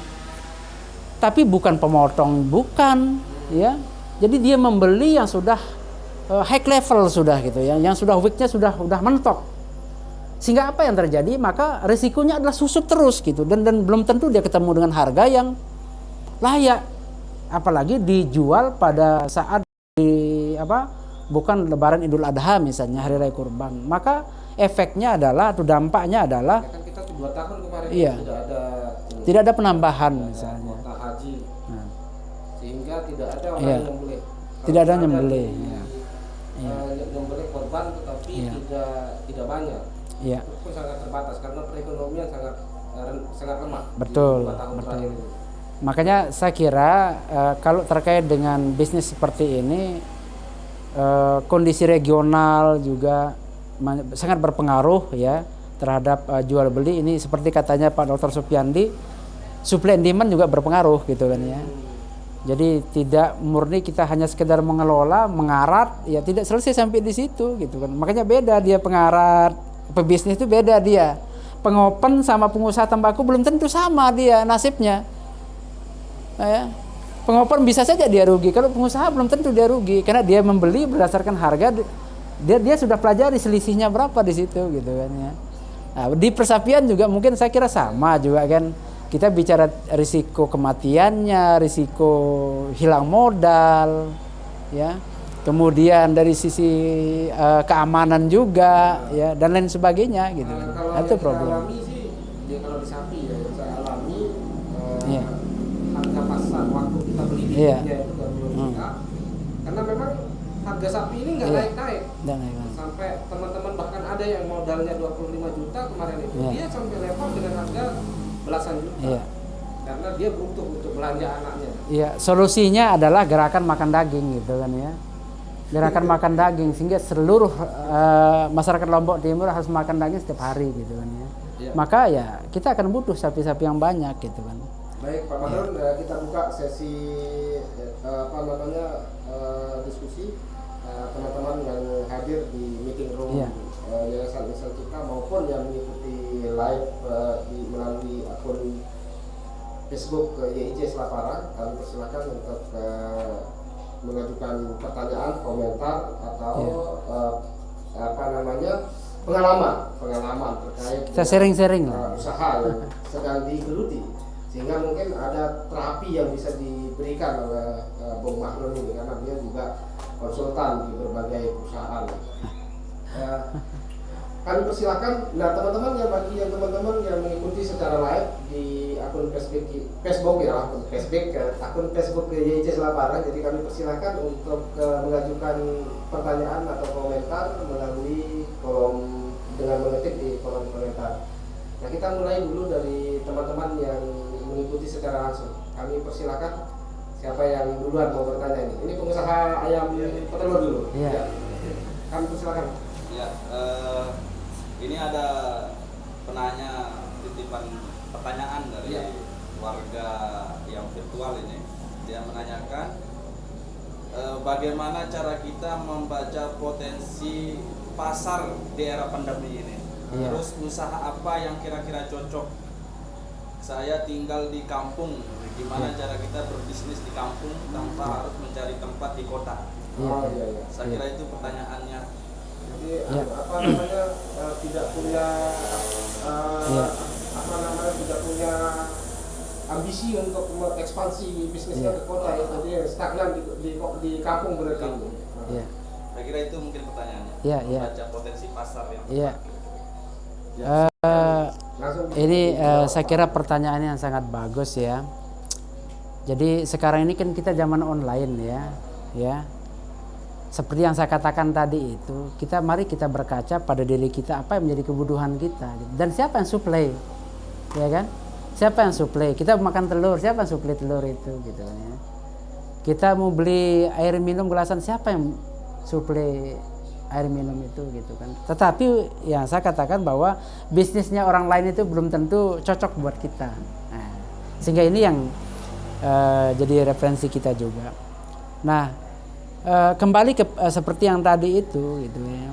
S2: Tapi bukan pemotong, bukan, ya. Jadi dia membeli yang sudah high level sudah gitu ya, yang sudah weightnya sudah mentok. Sehingga apa yang terjadi? Maka risikonya adalah susut terus gitu, dan belum tentu dia ketemu dengan harga yang layak. Apalagi dijual pada saat bukan Lebaran Idul Adha misalnya, hari raya Kurban. Maka efeknya adalah atau dampaknya adalah
S1: Ya kan kita 2 tahun kemarin
S2: iya, tidak ada penambahan misalnya.
S1: Kuota haji.
S2: Nah,
S1: Sehingga tidak ada orang
S2: iya,
S1: yang nyembelih.
S2: tidak ada
S1: Kalau
S2: nyembelih.
S1: di-
S2: Ya.
S1: nyembelih korban tetapi
S2: Iya.
S1: tidak banyak.
S2: Iya.
S1: Itu pun sangat terbatas karena perekonomian sangat lemah.
S2: Betul,
S1: Di 2 tahun
S2: betul.
S1: terakhir ini.
S2: Makanya saya kira kalau terkait dengan bisnis seperti ini, kondisi regional juga sangat berpengaruh ya terhadap jual beli ini. Seperti katanya Pak Dr. Supyandi, supply and demand juga berpengaruh gitu kan ya. Jadi tidak murni kita hanya sekedar mengelola, mengarat, ya tidak selesai sampai di situ gitu kan. Makanya beda dia pengarat, pebisnis itu beda dia. Pengopen sama pengusaha tembakau belum tentu sama dia nasibnya. Ya. Pengopen bisa saja dia rugi, kalau pengusaha belum tentu dia rugi karena dia membeli berdasarkan harga, dia sudah pelajari selisihnya berapa di situ gitu kan ya. Nah, di persapian juga mungkin saya kira sama juga kan. Kita bicara risiko kematiannya, risiko hilang modal, ya. Kemudian dari sisi keamanan juga, ya, dan lain sebagainya gitu.
S1: Kalau
S2: Itu
S1: yang
S2: problem.
S1: saya alami sih, kalau di sapi ya yang saya alami
S2: Iya.
S1: harga pasar waktu kita beli
S2: Iya.
S1: bibitnya itu 20 juta. Karena memang harga sapi ini nggak
S2: Iya.
S1: naik-naik.
S2: Dan lain-lain.
S1: Sampai teman-teman bahkan ada yang modalnya 25 juta kemarin itu,
S2: Iya.
S1: dia sampai level dengan harga belasan juta.
S2: Iya.
S1: Karena dia butuh untuk belanja anaknya.
S2: Iya, solusinya adalah gerakan makan daging gitu kan ya. Gerakan makan daging sehingga seluruh masyarakat Lombok Timur harus makan daging setiap hari gitu kan ya.
S1: Iya.
S2: Maka ya kita akan butuh sapi-sapi yang banyak gitu kan.
S1: Baik Pak Mahrun, kita buka sesi diskusi teman-teman yang hadir di meeting room
S2: Iya.
S1: Yayasan Insan Cipta maupun yang mengikuti live melalui akun Facebook YIC Selapara. Kami persilakan untuk mengajukan pertanyaan, komentar atau pengalaman terkait
S2: Kita sharing-sharing lah.
S1: usaha yang sedang digeluti, sehingga mungkin ada terapi yang bisa diberikan oleh Bung Mahrun ini karena dia juga konsultan di berbagai perusahaan. Kami persilakan. Nah teman-teman bagi teman-teman yang mengikuti secara live di akun Facebook YIC Selapara, jadi kami persilakan untuk mengajukan pertanyaan atau komentar melalui kolom dengan mengetik di kolom komentar. Nah kita mulai dulu dari teman-teman yang mengikuti secara langsung. Kami persilakan siapa yang duluan mau bertanya ini. Ini pengusaha ayam petelur dulu.
S2: Iya.
S1: Ya. Kami persilakan.
S3: Ya, ini ada penanya titipan pertanyaan dari
S1: Ya.
S3: warga yang virtual ini. Dia menanyakan bagaimana cara kita membaca potensi pasar di era pandemi ini.
S2: Iya.
S3: Terus usaha apa yang kira-kira cocok? Saya tinggal di kampung. Gimana cara kita berbisnis di kampung tanpa harus mencari tempat di kota?
S1: Oh iya iya.
S3: Saya kira itu pertanyaannya.
S1: Jadi
S2: Ya.
S1: tidak punya
S2: Ya.
S1: tidak punya ambisi untuk mengekspansi bisnisnya ke kota itu dia stagnan di kampung berarti.
S2: Iya.
S3: Saya kira itu mungkin pertanyaannya.
S2: Iya, iya.
S3: Membaca potensi pasar yang
S2: Iya.
S1: Langsung
S2: Ini saya kira pertanyaan yang sangat bagus ya. Jadi sekarang ini kan kita zaman online ya. Seperti yang saya katakan tadi itu, mari kita berkaca pada diri kita apa yang menjadi kebutuhan kita dan siapa yang suplai, ya kan? Siapa yang suplai? Kita makan telur, siapa yang suplai telur itu gitu kan ya. Kita mau beli air minum gelasan, siapa yang suplai air minum itu gitu kan. Tetapi yang saya katakan bahwa bisnisnya orang lain itu belum tentu cocok buat kita. Nah, sehingga ini yang jadi referensi kita juga. Nah, kembali ke seperti yang tadi itu gitu ya.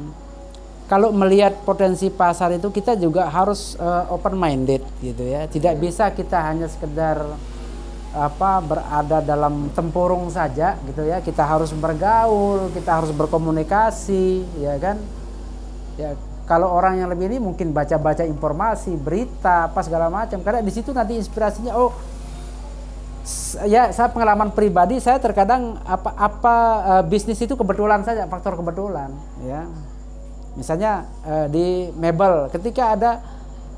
S2: Kalau melihat potensi pasar itu kita juga harus open minded gitu ya. Tidak bisa kita hanya sekedar berada dalam tempurung saja gitu ya. Kita harus bergaul, kita harus berkomunikasi ya kan. Ya, kalau orang yang lebih ini mungkin baca-baca informasi, berita, apa segala macam. Karena di situ nanti inspirasinya ya saya pengalaman pribadi saya terkadang bisnis itu kebetulan saja, faktor kebetulan ya. Misalnya di mebel, ketika ada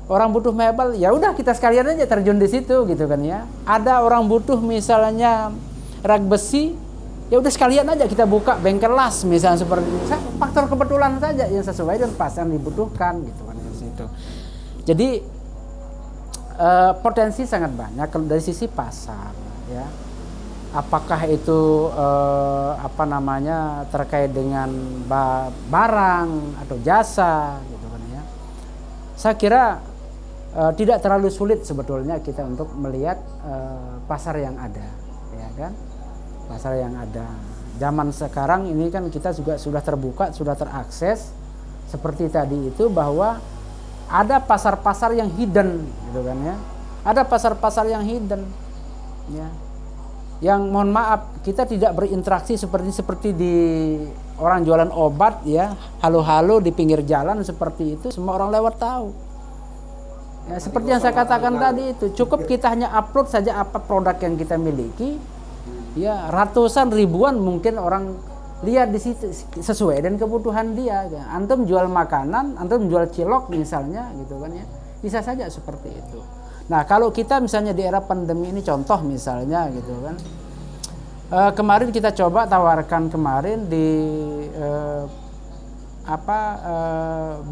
S2: orang butuh mebel, ya udah kita sekalian aja terjun di situ gitu kan ya. Ada orang butuh misalnya rak besi, ya udah sekalian aja kita buka bengkel las misalnya seperti itu. Faktor kebetulan saja yang sesuai dan pas yang dibutuhkan gitu kan di situ. Jadi potensi sangat banyak dari sisi pasar ya. Apakah itu terkait dengan barang atau jasa gitu kan ya. Saya kira tidak terlalu sulit sebetulnya kita untuk melihat pasar yang ada ya kan. Pasar yang ada. Zaman sekarang ini kan kita juga sudah terbuka, sudah terakses seperti tadi itu bahwa ada pasar-pasar yang hidden gitu kan ya. Ada pasar-pasar yang hidden ya. Yang mohon maaf kita tidak berinteraksi seperti di orang jualan obat ya, halo-halo di pinggir jalan seperti itu semua orang lewat tahu. Ya, seperti yang saya katakan tadi itu, cukup kita hanya upload saja apa produk yang kita miliki. Ya, ratusan ribuan mungkin orang lihat di situ sesuai dan kebutuhan dia. Antum jual makanan, antum jual cilok misalnya gitu kan ya. Bisa saja seperti itu. Nah, kalau kita misalnya di era pandemi ini contoh misalnya gitu kan. Kemarin kita coba tawarkan kemarin di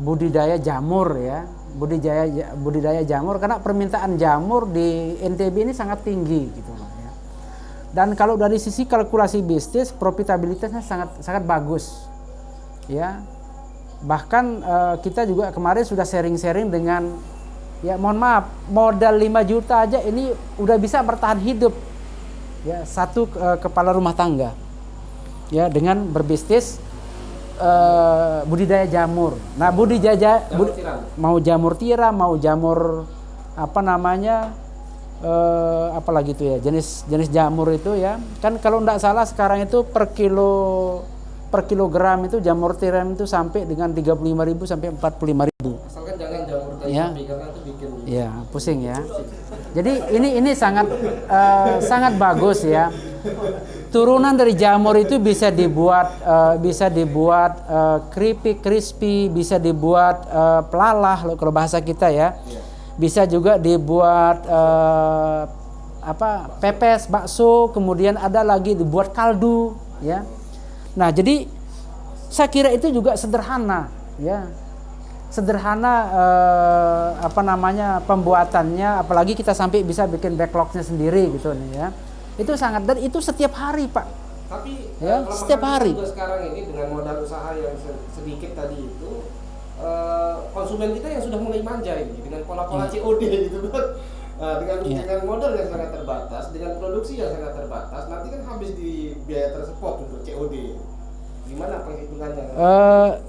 S2: budidaya jamur ya. Budidaya jamur karena permintaan jamur di NTB ini sangat tinggi gitu loh ya. Dan kalau dari sisi kalkulasi bisnis profitabilitasnya sangat bagus. Ya. Bahkan kita juga kemarin sudah sharing-sharing dengan ya mohon maaf, modal 5 juta aja ini udah bisa bertahan hidup ya satu kepala rumah tangga ya dengan berbisnis budidaya jamur. Nah, mau jamur tiram, mau jamur apalagi itu ya, jenis jamur itu ya. Kan kalau enggak salah sekarang itu per kilogram itu jamur tiram itu sampai dengan 35.000 sampai 45.000.
S1: Asalkan jangan jamur tadi
S2: Ya.
S1: karena itu bikin
S2: Ya, pusing ya. Jadi ini sangat bagus ya. Turunan dari jamur itu bisa dibuat keripik, crispy, bisa dibuat pelalah kalau bahasa kita ya. Bisa juga dibuat pepes, bakso, kemudian ada lagi dibuat kaldu ya. Nah, jadi saya kira itu juga sederhana ya. Sederhana pembuatannya, apalagi kita sampai bisa bikin backlognya sendiri gitu nih ya. Itu sangat, dan itu setiap hari Pak.
S1: Tapi
S2: Ya, setiap hari.
S1: juga sekarang ini dengan modal usaha yang sedikit tadi itu konsumen kita yang sudah mulai manja ini dengan pola-pola COD gitu kan. Dengan modal yang sangat terbatas, dengan produksi yang sangat terbatas, nanti kan habis di biaya tersebut untuk COD. Gimana perhitungannya?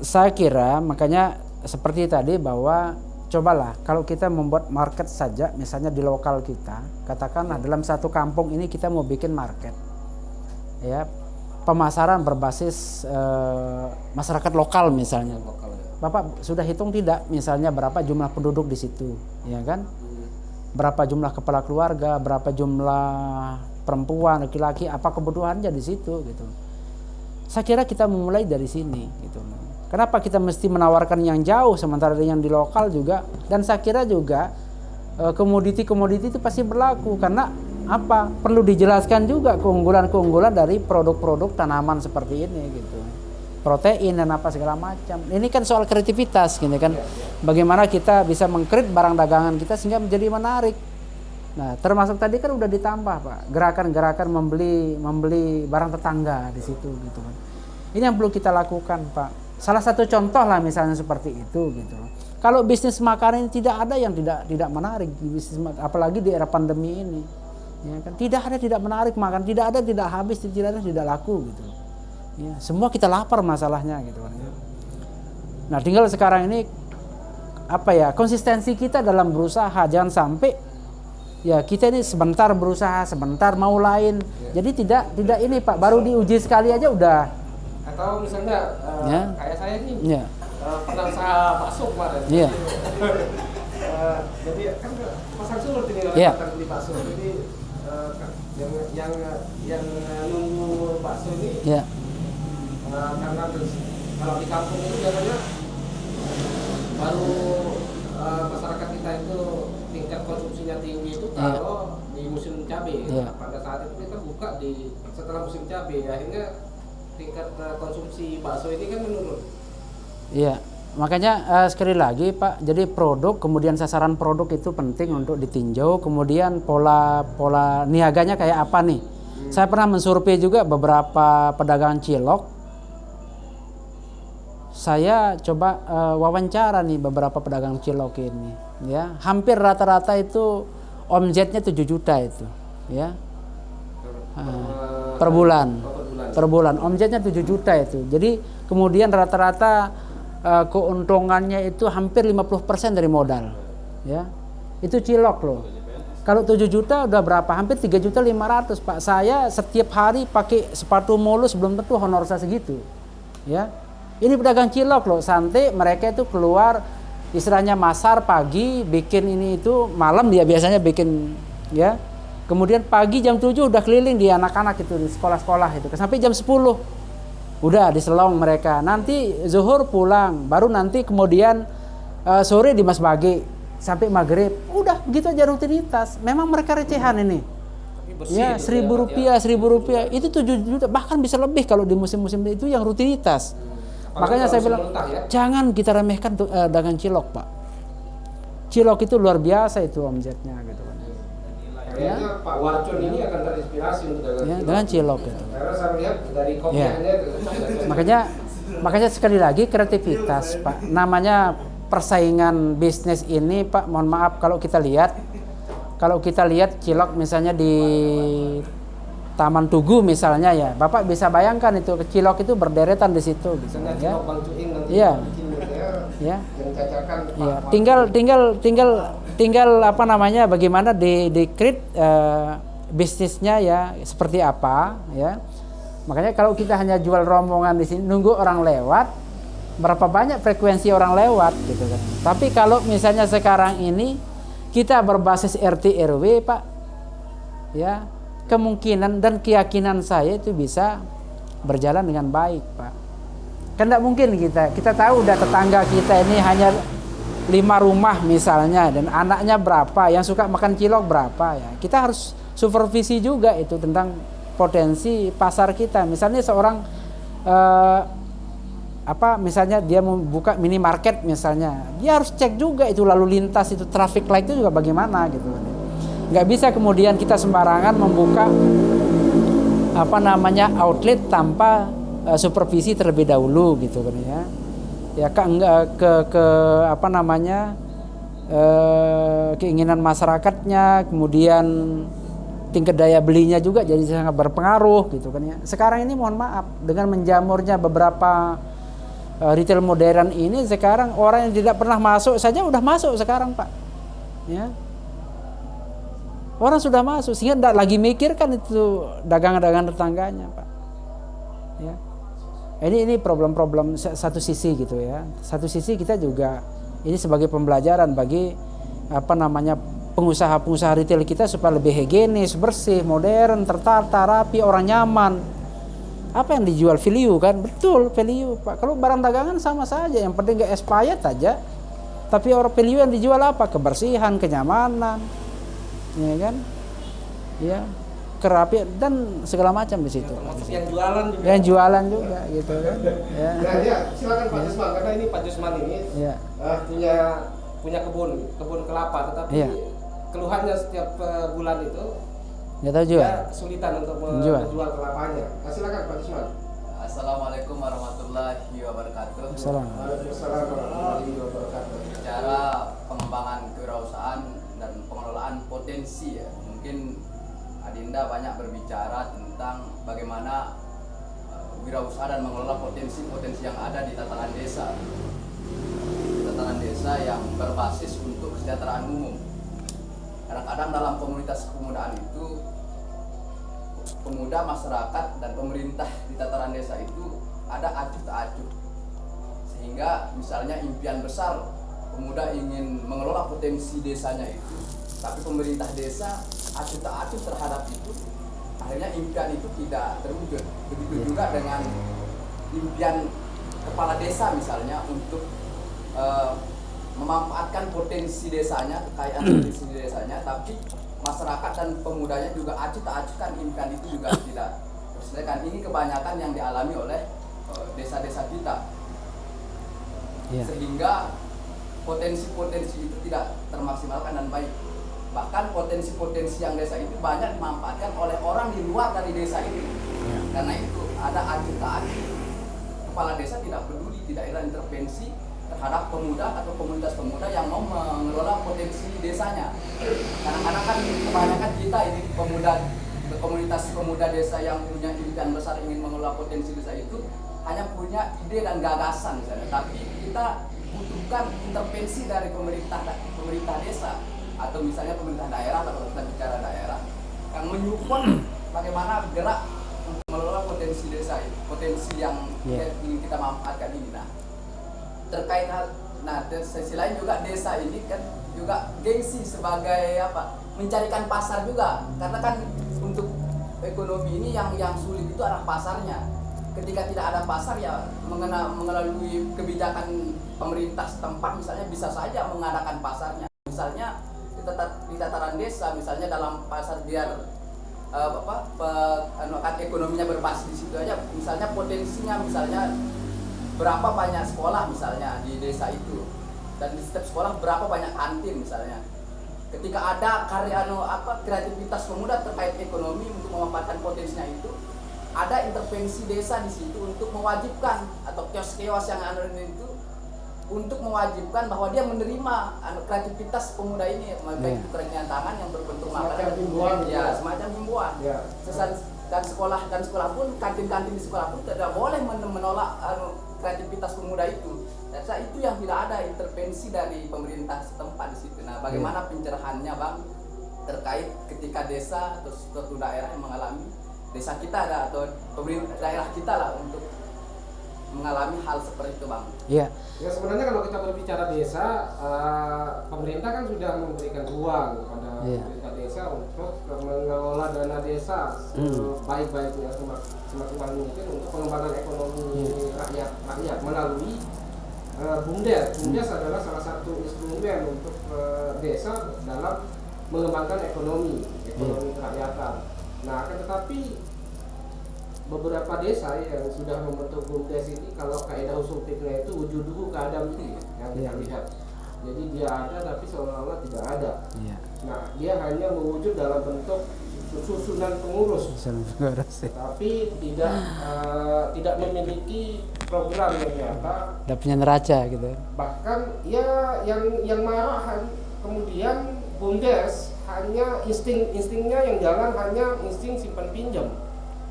S2: Saya kira makanya seperti tadi bahwa cobalah kalau kita membuat market saja misalnya di lokal kita, katakanlah dalam satu kampung ini kita mau bikin market ya, pemasaran berbasis masyarakat lokal misalnya. Bapak sudah hitung tidak misalnya berapa jumlah penduduk di situ ya kan? berapa jumlah kepala keluarga, berapa jumlah perempuan, laki-laki, apa kebutuhannya di situ gitu. Saya kira kita memulai dari sini gitu. Kenapa kita mesti menawarkan yang jauh sementara yang di lokal juga, dan saya kira juga komoditi-komoditi itu pasti berlaku karena apa? Perlu dijelaskan juga keunggulan-keunggulan dari produk-produk tanaman seperti ini gitu. Protein dan apa segala macam. Ini kan soal kreativitas gitu kan. Bagaimana kita bisa mengkreat barang dagangan kita sehingga menjadi menarik. Nah, termasuk tadi kan udah ditambah, Pak, gerakan-gerakan membeli barang tetangga di situ gitu kan. Ini yang perlu kita lakukan, Pak. Salah satu contoh lah misalnya seperti itu gitu. Kalau bisnis makanan tidak ada yang tidak menarik di bisnis, apalagi di era pandemi ini. Ya kan, tidak ada tidak menarik makan, tidak ada tidak habis, tidak ada tidak laku gitu. Ya, semua kita lapar masalahnya gitu kan. Nah, tinggal sekarang ini apa ya? Konsistensi kita dalam berusaha, jangan sampai ya kita ini sebentar berusaha, sebentar mau lain. Jadi tidak ini, Pak, baru diuji sekali aja udah.
S1: Atau misalnya kayak saya nih pernah usaha bakso kemarin.
S2: Iya.
S1: Jadi kan pasang surut ini
S2: Iya.
S1: beli bakso. Jadi yang nunggu bakso ini
S2: Iya.
S1: karena kalau di kampung itu biasanya baru masyarakat kita itu tingkat konsumsinya tinggi itu kalau di musim cabai.
S2: Iya.
S1: Pada saat itu kita buka setelah musim cabai, akhirnya tingkat konsumsi bakso ini kan menurun.
S2: Iya, makanya sekali lagi, Pak, jadi produk kemudian sasaran produk itu penting untuk ditinjau, kemudian pola niaganya kayak apa nih. Saya pernah mensurvei juga beberapa pedagang cilok. Saya coba wawancara nih beberapa pedagang cilok ini, ya. Hampir rata-rata itu omsetnya 7 juta itu, ya. Per bulan omsetnya 7 juta itu. Jadi kemudian rata-rata keuntungannya itu hampir 50% dari modal, ya. Itu cilok loh. Kalau 7 juta udah berapa? Hampir 3.500.000, Pak. Saya setiap hari pakai sepatu mulus belum tentu honor saya segitu, ya. Ini pedagang cilok loh, santai, mereka itu keluar istilahnya masar pagi, bikin ini itu, malam dia biasanya bikin, ya. Kemudian pagi jam 7 udah keliling di anak-anak itu di sekolah-sekolah itu sampai jam 10. Udah diselong mereka. Nanti zuhur pulang, baru nanti kemudian sore di Masbage sampai maghrib. Udah begitu aja rutinitas. Memang mereka recehan ini. Ya, Rp1.000 itu 7 juta, bahkan bisa lebih kalau di musim-musim itu yang rutinitas. Makanya saya bilang jangan kita remehkan dagang cilok, Pak. Cilok itu luar biasa itu omsetnya gitu kan.
S1: Kayaknya Pak Warcon ini akan terinspirasi untuk
S2: dengan cilok gitu.
S1: Karena saya lihat dari kopiannya
S2: makanya sekali lagi kreativitas, Pak. Namanya persaingan bisnis ini, Pak, mohon maaf kalau kita lihat cilok misalnya di Taman Tugu misalnya, ya, Bapak bisa bayangkan itu cilok itu berderetan di situ gitu, ya. Iya. Ya. Ya. Tinggal apa namanya, bagaimana di create bisnisnya ya seperti apa, ya. Makanya kalau kita hanya jual rombongan di sini nunggu orang lewat, berapa banyak frekuensi orang lewat gitu kan. Tapi kalau misalnya sekarang ini kita berbasis RT RW, Pak, ya, kemungkinan dan keyakinan saya itu bisa berjalan dengan baik, Pak. Kan tidak mungkin kita tahu udah tetangga kita ini hanya 5 rumah misalnya, dan anaknya berapa, yang suka makan cilok berapa, ya. Kita harus supervisi juga itu tentang potensi pasar kita. Misalnya seorang misalnya dia mau buka minimarket misalnya, dia harus cek juga itu lalu lintas, itu traffic light itu juga bagaimana gitu. Nggak bisa kemudian kita sembarangan membuka outlet tanpa supervisi terlebih dahulu gitu kan, ya. Ya keinginan masyarakatnya, kemudian tingkat daya belinya juga jadi sangat berpengaruh gitu kan, ya. Sekarang ini mohon maaf dengan menjamurnya beberapa retail modern ini, sekarang orang yang tidak pernah masuk saja udah masuk sekarang, Pak, ya. Orang sudah masuk sehingga tidak lagi mikir kan itu dagangan-dagangan tetangganya, Pak, ya. Ini problem-problem satu sisi gitu, ya. Satu sisi kita juga ini sebagai pembelajaran bagi pengusaha-pengusaha retail kita supaya lebih higienis, bersih, modern, tertata, rapi, orang nyaman. Apa yang dijual? Value kan? Betul, value Pak. Kalau barang dagangan sama saja, yang penting nggak expired aja. Tapi orang value yang dijual apa? Kebersihan, kenyamanan, ya kan? Ya, kerapian dan segala macam di situ.
S1: Termasuk yang jualan juga.
S2: Yang jualan juga gitu kan. Ya.
S1: Nah, ya, silakan Pak Jusman, karena ini Pak Jusman ini
S2: Ya.
S1: punya kebun kelapa, tetapi
S2: Iya.
S1: keluhannya setiap bulan itu
S2: Nggak tahu juga.
S1: ya kesulitan untuk
S2: Menjual.
S1: menjual kelapanya. Nah, silakan Pak Jusman.
S4: Assalamualaikum warahmatullahi wabarakatuh.
S2: Assalamualaikum.
S1: Waalaikumsalam warahmatullahi wabarakatuh.
S4: Bicara pengembangan kewirausahaan dan pengelolaan potensi ya. Mungkin Adinda banyak berbicara tentang bagaimana wirausaha dan mengelola potensi-potensi yang ada di tatanan desa. Tatanan desa yang berbasis untuk kesejahteraan umum. Kadang-kadang dalam komunitas kepemudaan itu pemuda, masyarakat, dan pemerintah di tataran desa itu ada acuh tak acuh, sehingga misalnya impian besar pemuda ingin mengelola potensi desanya itu, tapi pemerintah desa acuh tak acuh terhadap itu, akhirnya impian itu tidak terwujud. Begitu juga dengan impian kepala desa misalnya untuk memanfaatkan potensi desanya, kekayaan potensi desanya, tapi masyarakat dan pemudanya juga acuh tak acuh kan impian itu juga tidak terselesaikan. Ini kebanyakan yang dialami oleh desa-desa kita, sehingga potensi-potensi itu tidak termaksimalkan dan baik. Bahkan potensi-potensi yang desa itu banyak dimanfaatkan oleh orang di luar dari desa ini. Karena itu ada acuh tak acuh, kepala desa tidak peduli, tidak ada intervensi terhadap pemuda atau komunitas pemuda yang mau mengelola potensi desanya. Kadang-kadang kan kebanyakan kita ini komunitas pemuda desa yang punya impian besar ingin mengelola potensi desa itu hanya punya ide dan gagasan misalnya, tapi kita butuhkan intervensi dari pemerintah desa atau misalnya pemerintah daerah, atau kalau kita bicara daerah yang menyupport bagaimana gerak untuk mengelola potensi desa, potensi yang ingin kita manfaatkan ini. Nah, terkait hal, nah sisi lain juga desa ini kan juga gengsi sebagai apa, mencarikan pasar juga, karena kan untuk ekonomi ini yang sulit itu adalah pasarnya. Ketika tidak ada pasar ya melalui kebijakan pemerintah setempat misalnya bisa saja mengadakan pasarnya. Misalnya di tataran desa misalnya dalam pasar biar ekonominya berbasis di situ aja, misalnya potensinya misalnya berapa banyak sekolah misalnya di desa itu, dan di setiap sekolah berapa banyak kantin misalnya. Ketika ada kreativitas pemuda terkait ekonomi untuk memanfaatkan potensinya itu, ada intervensi desa di situ untuk mewajibkan, atau kios-kios yang ada itu untuk mewajibkan bahwa dia menerima kreativitas pemuda ini, baik itu kerajinan tangan yang berbentuk makanan, semacam himbauan. Dan sekolah pun, kantin-kantin di sekolah pun tidak boleh menolak kreativitas pemuda itu. Dan itu yang tidak ada intervensi dari pemerintah setempat di situ. Nah, bagaimana pencerahannya Bang terkait ketika desa atau suatu daerah yang mengalami, desa kita ada atau pemerintah daerah kita lah untuk mengalami hal seperti itu Bang?
S1: Ya sebenarnya kalau kita berbicara desa, pemerintah kan sudah memberikan ruang kepada pemerintah desa untuk mengelola dana desa sebaik-baiknya, semaksimal mungkin untuk pengembangan ekonomi rakyat melalui BUMDes. BUMDes adalah salah satu instrumen untuk desa dalam mengembangkan ekonomi kerakyatan. Nah, akan tetapi beberapa desa yang sudah membentuk BUMDes ini, kalau kaidah usul fikihnya itu wujuduhu kadam itu yang kita lihat. Jadi dia ada tapi seolah-olah tidak ada. Nah, dia hanya mewujud dalam bentuk susunan pengurus, tapi tidak memiliki program yang nyata.
S2: Tidak punya neraca gitu.
S1: Bahkan ya yang marahan kemudian BUMDes hanya instingnya yang jalan hanya insting simpan pinjam.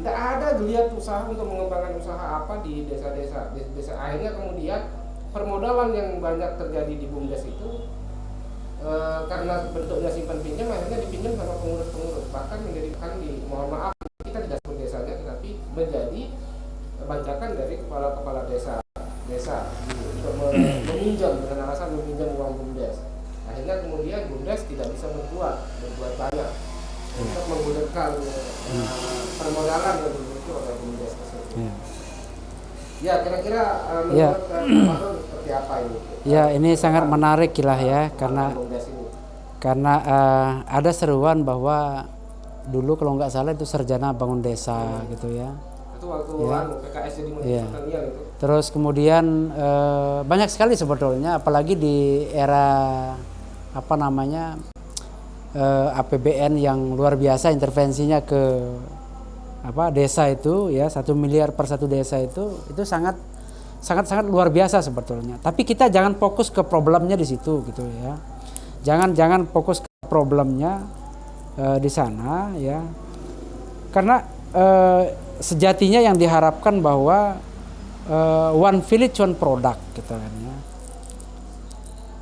S1: Tidak ada geliat usaha untuk mengembangkan usaha apa di desa-desa. Akhirnya kemudian permodalan yang banyak terjadi di BUMDes itu karena bentuknya simpan pinjam, akhirnya dipinjam sama pengurus-pengurus, bahkan menjadikan mohon maaf kita tidak sebut desanya, tetapi menjadi bancakan dari kepala-kepala desa untuk meminjam dengan alasan meminjam uang BUMDes. Akhirnya kemudian BUMDes tidak bisa berbuat mengembangkan permodalan yang dimiliki oleh BUMDes tersebut.
S2: Ya.
S1: Ya, kira-kira
S2: Ya.
S1: menurut Pak Mahrul seperti apa ini?
S2: Ya, ini sangat menarik lah ya, karena
S1: BUMDes ini.
S2: ada seruan bahwa dulu kalau nggak salah itu sarjana bangun desa gitu ya.
S1: Itu waktu
S2: Ya.
S1: PKS jadi Menteri
S2: Ya.
S1: Pertanian itu.
S2: Terus kemudian banyak sekali sebetulnya, apalagi di era apa namanya APBN yang luar biasa intervensinya ke desa itu ya, 1 miliar per satu desa itu sangat luar biasa sebetulnya. Tapi kita jangan fokus ke problemnya di situ gitu ya. Jangan fokus ke problemnya di sana ya. Karena sejatinya yang diharapkan bahwa one village one product gitu kan ya.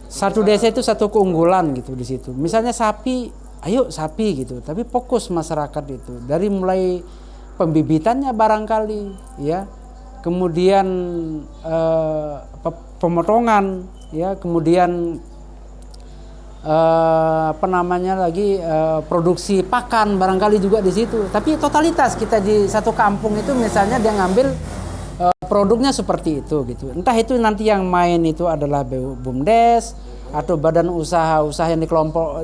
S2: Satu desa itu satu keunggulan gitu di situ. Misalnya sapi, ayo sapi gitu. Tapi fokus masyarakat itu dari mulai pembibitannya barangkali ya. Kemudian pemotongan ya, kemudian produksi pakan barangkali juga di situ. Tapi totalitas kita di satu kampung itu misalnya dia ngambil produknya seperti itu gitu. Entah itu nanti yang main itu adalah BUMDes atau badan usaha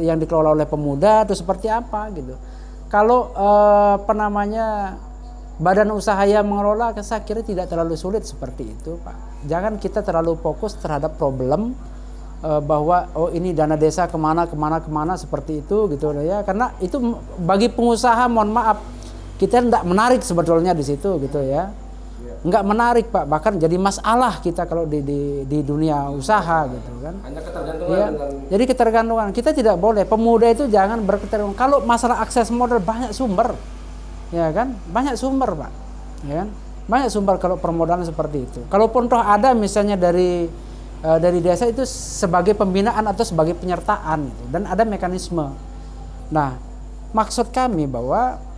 S2: yang dikelola oleh pemuda atau seperti apa gitu. Kalau badan usaha yang mengelola, saya kira tidak terlalu sulit seperti itu, Pak. Jangan kita terlalu fokus terhadap problem bahwa ini dana desa kemana seperti itu gitu ya. Karena itu bagi pengusaha, mohon maaf, kita tidak menarik sebetulnya di situ gitu ya. Nggak menarik, Pak, bahkan jadi masalah kita kalau di dunia usaha gitu kan.
S1: Hanya ketergantungan
S2: Ya,
S1: dengan
S2: jadi ketergantungan kita tidak boleh. Pemuda itu jangan berketergantungan. Kalau masalah akses modal banyak sumber, ya kan, banyak sumber, Pak, ya kan, banyak sumber kalau permodalan seperti itu. Kalaupun toh ada misalnya dari desa itu sebagai pembinaan atau sebagai penyertaan gitu, dan ada mekanisme. Nah, maksud kami bahwa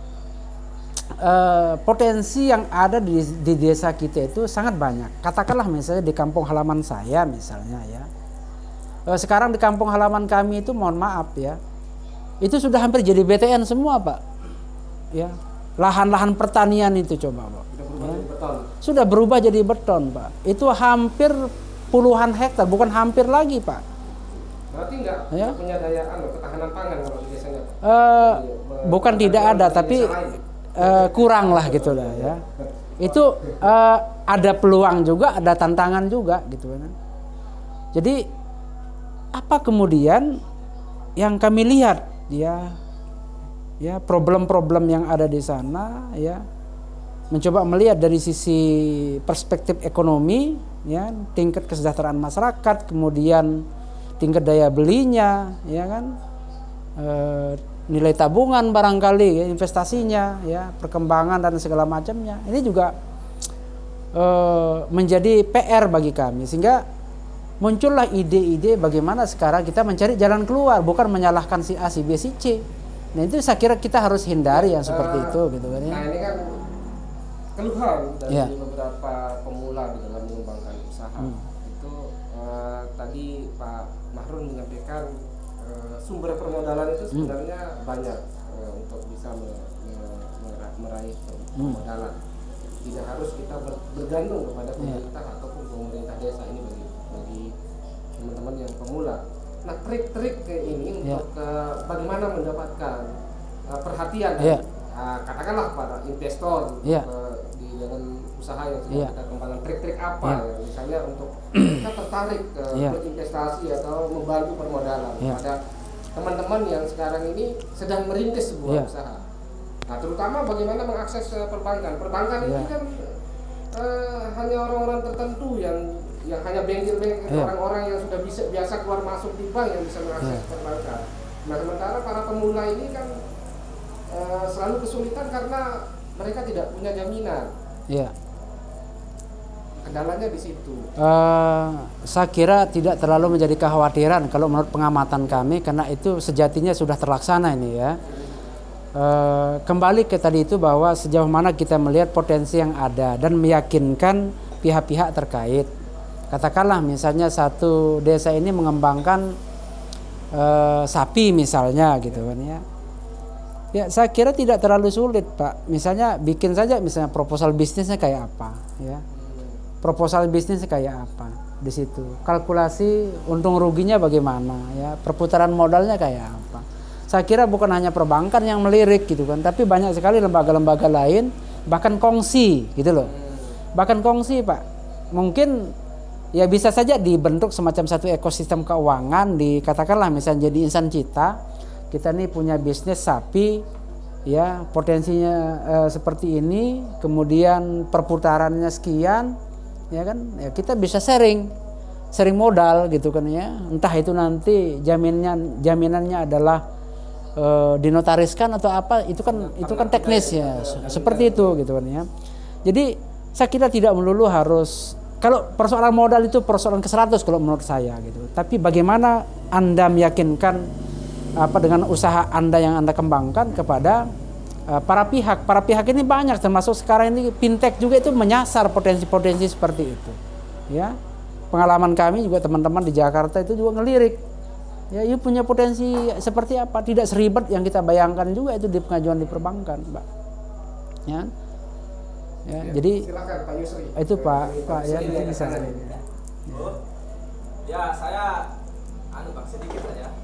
S2: potensi yang ada di desa kita itu sangat banyak. Katakanlah misalnya di kampung halaman saya misalnya ya. Sekarang di kampung halaman kami itu mohon maaf ya, itu sudah hampir jadi BTN semua, Pak. Ya, lahan-lahan pertanian itu coba, Pak. Sudah berubah jadi beton, Pak. Itu hampir puluhan hektar, bukan hampir lagi, Pak.
S1: berarti nggak
S2: Ya.
S1: punya daya ketahanan pangan kalau di desanya.
S2: Bukan tidak ada, tapi kurang lah gitu lah ya. Itu ada peluang juga, ada tantangan juga gitu kan. Jadi apa kemudian yang kami lihat ya problem-problem yang ada di sana ya, mencoba melihat dari sisi perspektif ekonomi ya, tingkat kesejahteraan masyarakat, kemudian tingkat daya belinya ya kan, nilai tabungan barangkali ya, investasinya ya, perkembangan dan segala macamnya. Ini juga menjadi PR bagi kami, sehingga muncullah ide-ide bagaimana sekarang kita mencari jalan keluar, bukan menyalahkan si A, si B, si C. Nah, itu saya kira kita harus hindari yang seperti itu gitu kan ya.
S1: Nah, ini kan keluhan dari
S2: Ya.
S1: beberapa pemula di dalam mengembangkan usaha. Itu tadi Pak Mahrul menyampaikan sumber permodalan itu sebenarnya banyak untuk bisa meraih permodalan. Tidak harus kita bergantung kepada pemerintah ataupun pemerintah desa. Ini bagi teman-teman yang pemula. Nah, trik-trik ini untuk bagaimana mendapatkan perhatian dari, katakanlah para investor di dalam usaha yang sedang kita kembangkan. Trik-trik apa ya? Misalnya untuk kita tertarik berinvestasi atau membantu permodalan pada teman-teman yang sekarang ini sedang merintis sebuah usaha. Nah, terutama bagaimana mengakses perbankan. Perbankan ini kan hanya orang-orang tertentu yang hanya bengkel-bengkel, orang-orang yang sudah biasa keluar masuk di bank yang bisa mengakses perbankan. Nah, sementara para pemula ini kan selalu kesulitan karena mereka tidak punya jaminan.
S2: Iya.
S1: Kendalanya di situ.
S2: Saya kira tidak terlalu menjadi kekhawatiran kalau menurut pengamatan kami, karena itu sejatinya sudah terlaksana ini ya. Kembali ke tadi itu, bahwa sejauh mana kita melihat potensi yang ada dan meyakinkan pihak-pihak terkait. Katakanlah misalnya satu desa ini mengembangkan sapi misalnya gitu kan ya. Ya, saya kira tidak terlalu sulit, Pak. Misalnya bikin saja misalnya proposal bisnisnya kayak apa, ya. Proposal bisnisnya kayak apa di situ. Kalkulasi untung ruginya bagaimana, ya. Perputaran modalnya kayak apa. Saya kira bukan hanya perbankan yang melirik gitu kan, tapi banyak sekali lembaga-lembaga lain bahkan kongsi gitu loh. Bahkan kongsi, Pak. Mungkin ya bisa saja dibentuk semacam satu ekosistem keuangan, dikatakanlah misalnya jadi Insan Cita. Kita nih punya bisnis sapi, ya potensinya seperti ini, kemudian perputarannya sekian, ya kan? Ya kita bisa sharing modal gitu kan ya. Entah itu nanti jaminannya adalah dinotariskan atau apa, itu kan teknis ya, seperti itu gitu kan ya. Jadi saya kira tidak melulu harus, kalau persoalan modal itu persoalan ke-100 kalau menurut saya gitu. Tapi bagaimana Anda meyakinkan dengan usaha Anda yang Anda kembangkan kepada para pihak ini banyak, termasuk sekarang ini fintech juga itu menyasar potensi-potensi seperti itu, ya. Pengalaman kami juga teman-teman di Jakarta itu juga ngelirik, ya, you punya potensi seperti apa, tidak seribet yang kita bayangkan juga itu di pengajuan di perbankan, Pak, ya. Ya, jadi
S1: silakan Pak Yusri.
S2: Itu Pak ya, mungkin bisa.
S5: Ya, saya Bang, sedikit saja.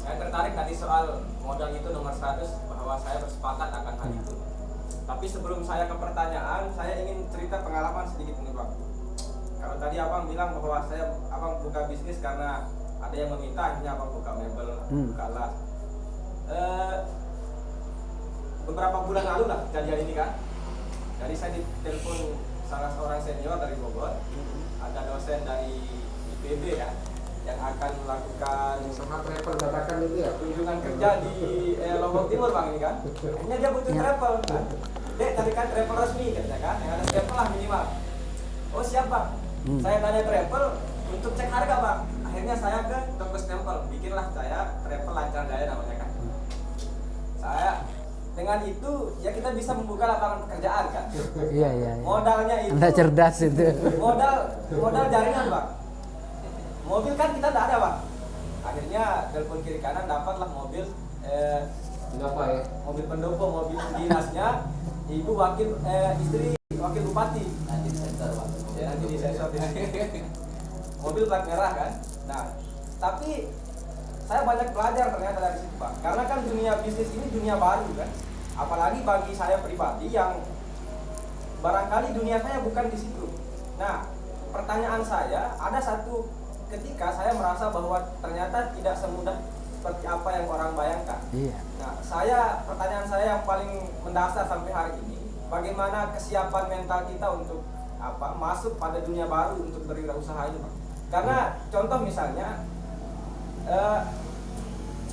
S5: Saya tertarik tadi soal modal itu nomor 100, bahwa saya bersepakat akan hal itu. Tapi sebelum saya ke pertanyaan, saya ingin cerita pengalaman sedikit nih Bang. Kalau tadi Abang bilang bahwa Abang buka bisnis karena ada yang meminta, akhirnya Abang buka mebel, buka las. Beberapa bulan lalu lah kejadian ini kan. Jadi saya ditelepon salah seorang senior dari Bogor, ada dosen dari IPB kan, yang akan melakukan
S1: Sama travel dadakan itu ya.
S5: kunjungan kerja di Lombok Timur Bang ini kan. Akhirnya dia butuh travel kan. Dek, carikan travel resmi katanya kan, yang ada travel lah minimal. Oh siap Bang. Saya tanya travel untuk cek harga Bang. Akhirnya saya ke toko stempel, bikinlah saya travel Lancar Jaya namanya kan. Saya dengan itu ya kita bisa membuka lapangan pekerjaan kan.
S2: Iya.
S5: Modalnya itu.
S2: Anda cerdas itu.
S5: Modal jaringan Bang. Mobil kan kita tidak ada Bang. Akhirnya telepon kiri kanan dapatlah mobil
S1: Kenapa ya?
S5: mobil pendopo, mobil dinasnya ibu istri wakil bupati.
S4: Nanti sensor Pak.
S5: Ya nanti disensor di sini. Mobil plat merah kan. Nah, tapi saya banyak belajar ternyata dari situ Pak. Karena kan dunia bisnis ini dunia baru kan. Apalagi bagi saya pribadi yang barangkali dunia saya bukan di situ. Nah, pertanyaan saya, ada satu ketika saya merasa bahwa ternyata tidak semudah seperti apa yang orang bayangkan.
S2: Iya.
S5: Nah, pertanyaan saya yang paling mendasar sampai hari ini, bagaimana kesiapan mental kita untuk masuk pada dunia baru untuk berwirausaha ini, Pak? Karena contoh misalnya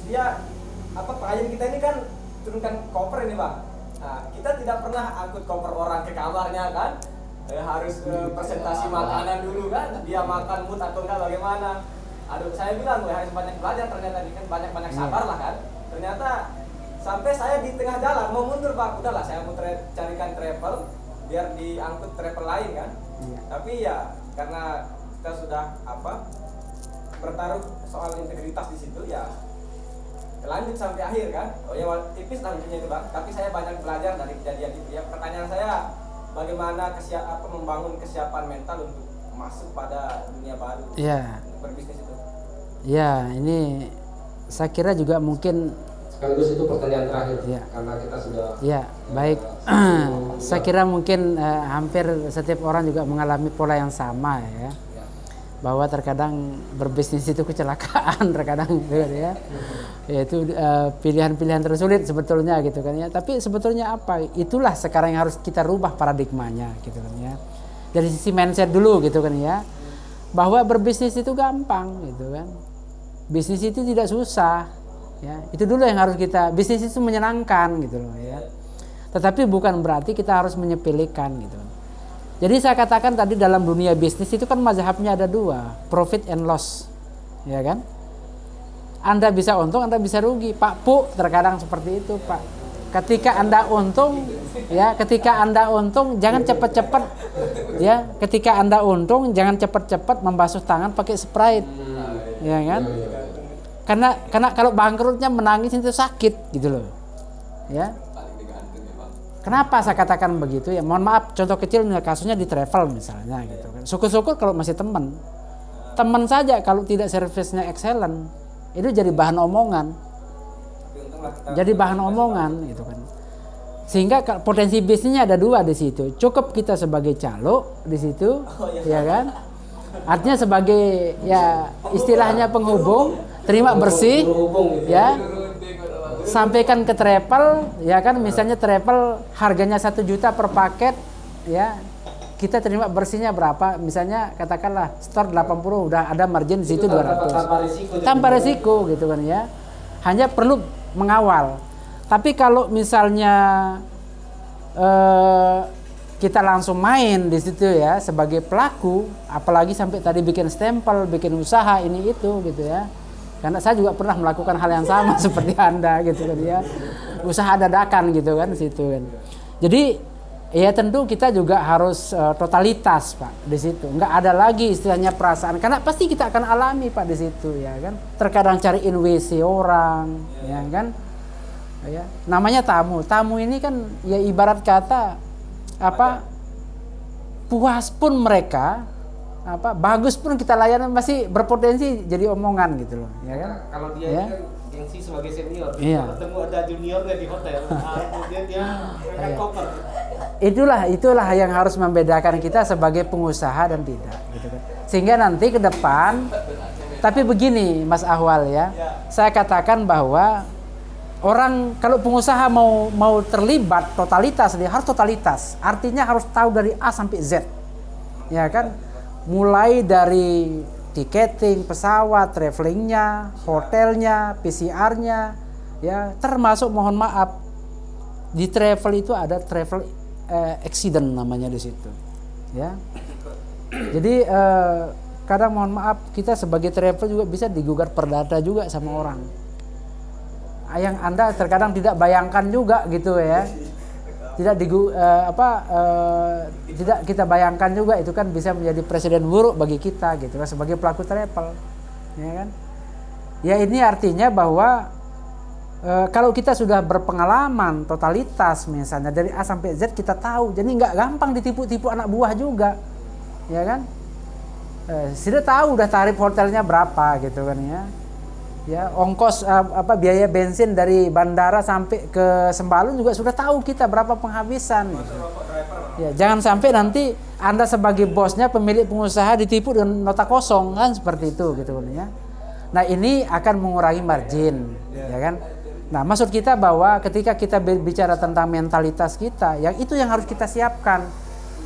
S5: klien kita ini kan turunkan koper ini, Pak. Nah, kita tidak pernah angkut koper orang ke kamarnya kan? Harus presentasi makanan dulu kan, dia makan mood atau enggak bagaimana. Aduh, saya bilang harus banyak belajar, ternyata ini kan banyak sabar lah kan. Ternyata sampai saya di tengah jalan mau mundur Pak, udahlah saya mau carikan travel biar diangkut travel lain kan. Tapi ya karena kita sudah bertaruh soal integritas di situ ya lanjut sampai akhir kan. Oh ya tipis lanjutnya itu Bang, tapi saya banyak belajar dari kejadian itu ya. Pertanyaan saya, bagaimana membangun kesiapan mental untuk masuk pada dunia baru berbisnis itu?
S2: Ya, ini saya kira juga mungkin
S1: Sekaligus itu pertanyaan terakhir
S2: Ya.
S1: karena kita sudah
S2: ya baik. Saya kira mungkin hampir setiap orang juga mengalami pola yang sama ya. Bahwa terkadang berbisnis itu kecelakaan, terkadang gitu ya. Yaitu pilihan-pilihan tersulit sebetulnya gitu kan ya. Tapi sebetulnya apa? Itulah sekarang yang harus kita rubah paradigmanya gitu kan ya. Dari sisi mindset dulu gitu kan ya. Bahwa berbisnis itu gampang gitu kan. Bisnis itu tidak susah ya. Itu dulu yang harus bisnis itu menyenangkan gitu loh ya. Tetapi bukan berarti kita harus menyepelekan gitu. Jadi saya katakan tadi dalam dunia bisnis itu kan mazhabnya ada dua, profit and loss, ya kan? Anda bisa untung, Anda bisa rugi. Pak Pu terkadang seperti itu, Pak. Ketika Anda untung, jangan cepat-cepat, ya. Ketika Anda untung, jangan cepat-cepat membasuh tangan pakai Sprite, ya kan? Karena kalau bangkrutnya menangis itu sakit, gitu loh. ya.
S4: Paling digantung ya, Bang.
S2: Kenapa saya katakan begitu ya? Mohon maaf, contoh kecil kasusnya di travel misalnya gitu kan. Syukur-syukur kalau masih teman saja kalau tidak servisnya excellent, itu jadi bahan omongan. Jadi bahan omongan gitu kan. Sehingga potensi bisnisnya ada dua di situ. Cukup kita sebagai calo di situ, ya kan? Artinya sebagai ya istilahnya penghubung, terima bersih, ya. Sampaikan ke travel, ya kan? Misalnya travel harganya 1 juta per paket, ya. Kita terima bersihnya berapa? Misalnya katakanlah store 80 udah ada margin di situ 200. Tanpa risiko gitu kan ya. Hanya perlu mengawal. Tapi kalau misalnya kita langsung main di situ ya sebagai pelaku, apalagi sampai tadi bikin stempel, bikin usaha ini itu gitu ya. Karena saya juga pernah melakukan hal yang sama seperti Anda gitu kan ya. Usaha dadakan gitu kan situ kan. Jadi ya tentu kita juga harus totalitas Pak di situ. Nggak ada lagi istilahnya perasaan, karena pasti kita akan alami Pak di situ ya kan. Terkadang cariin WC orang, ya kan. Ya, namanya tamu. Tamu ini kan ya ibarat kata apa? Puas pun mereka, apa bagus pun kita layani masih berpotensi jadi omongan gitu loh, ya kan?
S1: Kalau dia
S2: Ya.
S1: ini kan gengsi sebagai senior,
S2: Iya.
S1: ketemu ada juniornya di hotel, kemudian dia angkat koper.
S2: Itulah yang harus membedakan kita sebagai pengusaha dan tidak gitu kan. Sehingga nanti ke depan, tapi begini Mas Ahwal ya, saya katakan bahwa orang kalau pengusaha mau terlibat totalitas, dia harus totalitas. Artinya harus tahu dari A sampai Z. Ya kan? Mulai dari tiketing pesawat, travelingnya, hotelnya, PCR-nya, ya termasuk mohon maaf di travel itu ada travel accident namanya di situ. Ya. Jadi kadang mohon maaf kita sebagai travel juga bisa digugat perdata juga sama orang. Yang Anda terkadang tidak bayangkan juga gitu ya, tidak tidak kita bayangkan juga itu kan bisa menjadi presiden buruk bagi kita gitu kan sebagai pelaku travel, ya kan? Ya ini artinya bahwa kalau kita sudah berpengalaman totalitas misalnya dari A sampai Z kita tahu, jadi nggak gampang ditipu-tipu anak buah juga, ya kan? Sudah tahu udah tarif hotelnya berapa gitu kan ya. Ya, ongkos biaya bensin dari bandara sampai ke Sembalun juga sudah tahu kita berapa penghabisan. Gitu. Ya, jangan sampai nanti Anda sebagai bosnya, pemilik pengusaha ditipu dengan nota kosong kan seperti itu gitu kan ya. Nah, ini akan mengurangi margin, ya kan? Nah, maksud kita bahwa ketika kita berbicara tentang mentalitas kita, yang itu yang harus kita siapkan.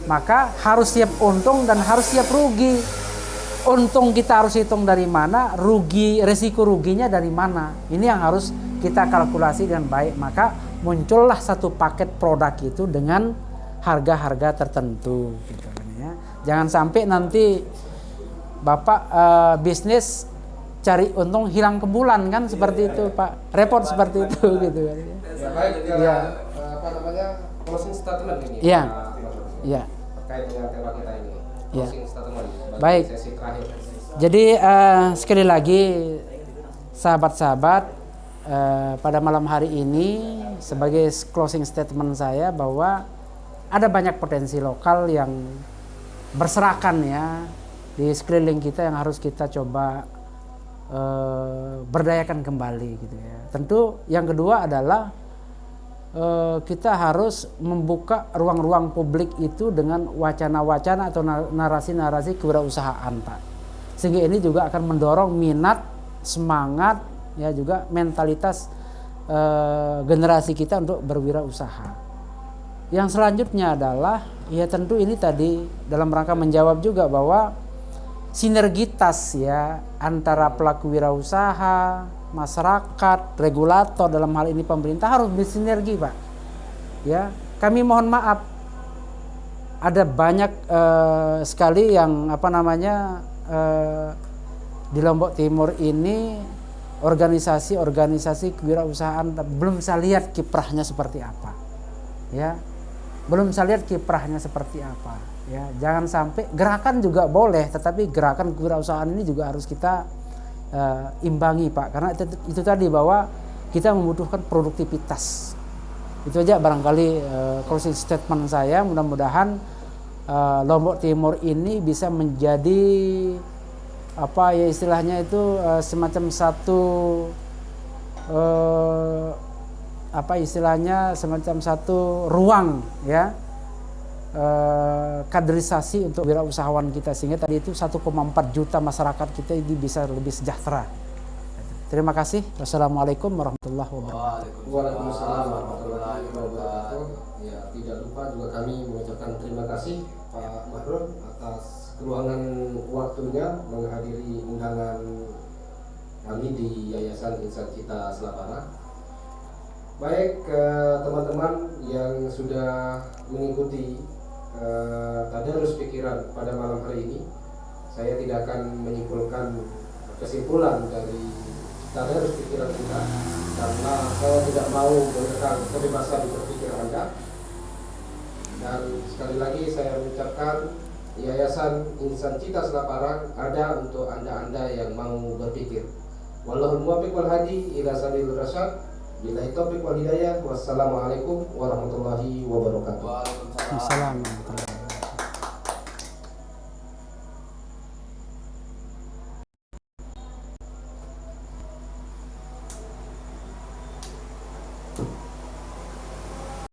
S2: Maka harus siap untung dan harus siap rugi. Untung kita harus hitung dari mana, resiko ruginya dari mana. Ini yang harus kita kalkulasi dengan baik. Maka muncullah satu paket produk itu dengan harga-harga tertentu. Gitu kan ya. Jangan sampai nanti Bapak bisnis cari untung hilang ke bulan kan seperti itu Pak. Repot seperti itu gitu kan.
S1: Ya baik,
S2: Ya.
S1: Closing statement ini.
S2: Iya.
S1: Pak,
S2: Iya.
S1: terkait dengan tema kita ini.
S2: Iya.
S1: Closing statement.
S2: Baik.
S1: Sesi terakhir.
S2: Jadi sekali lagi sahabat-sahabat pada malam hari ini sebagai closing statement saya bahwa ada banyak potensi lokal yang berserakan ya di sekeliling kita yang harus kita coba berdayakan kembali gitu ya. Tentu yang kedua adalah kita harus membuka ruang-ruang publik itu dengan wacana-wacana atau narasi-narasi kewirausahaan Pak. Sehingga ini juga akan mendorong minat, semangat, ya juga mentalitas generasi kita untuk berwirausaha. Yang selanjutnya adalah ya tentu ini tadi dalam rangka menjawab juga bahwa sinergitas ya antara pelaku wirausaha, masyarakat, regulator dalam hal ini pemerintah harus bersinergi Pak. Ya, kami mohon maaf ada banyak sekali yang di Lombok Timur ini organisasi kewirausahaan belum saya lihat kiprahnya seperti apa. Ya. Belum saya lihat kiprahnya seperti apa. Ya, jangan sampai gerakan juga boleh, tetapi gerakan kewirausahaan ini juga harus kita imbangi Pak, karena itu tadi bahwa kita membutuhkan produktivitas Itu aja barangkali closing statement saya. Mudah-mudahan Lombok Timur ini bisa menjadi apa ya istilahnya itu semacam satu apa istilahnya semacam satu ruang ya kaderisasi untuk wirausahawan kita, sehingga tadi itu 1,4 juta masyarakat kita ini bisa lebih sejahtera. Terima kasih. Wassalamualaikum warahmatullahi wabarakatuh.
S1: Waalaikumsalam warahmatullahi wabarakatuh. Ya, tidak lupa juga kami mengucapkan terima kasih Pak Mahrul atas keluangan waktunya menghadiri undangan kami di Yayasan Insan Cita Selapara. Baik teman-teman yang sudah mengikuti tadarus pikiran pada malam hari ini, saya tidak akan menyimpulkan kesimpulan dari tadarus pikiran kita karena saya tidak mau menekan kebebasan berpikir Anda. Dan sekali lagi saya mengucapkan Yayasan Insan Cita Selapara ada untuk Anda-Anda yang mau berpikir. Wallahul muwaffiq wal hadi ila sabilir rasyad. Billahi taufiq wal hidayah. Wassalamualaikum warahmatullahi wabarakatuh.
S2: Waalaikumsalam warahmatullahi wabarakatuh.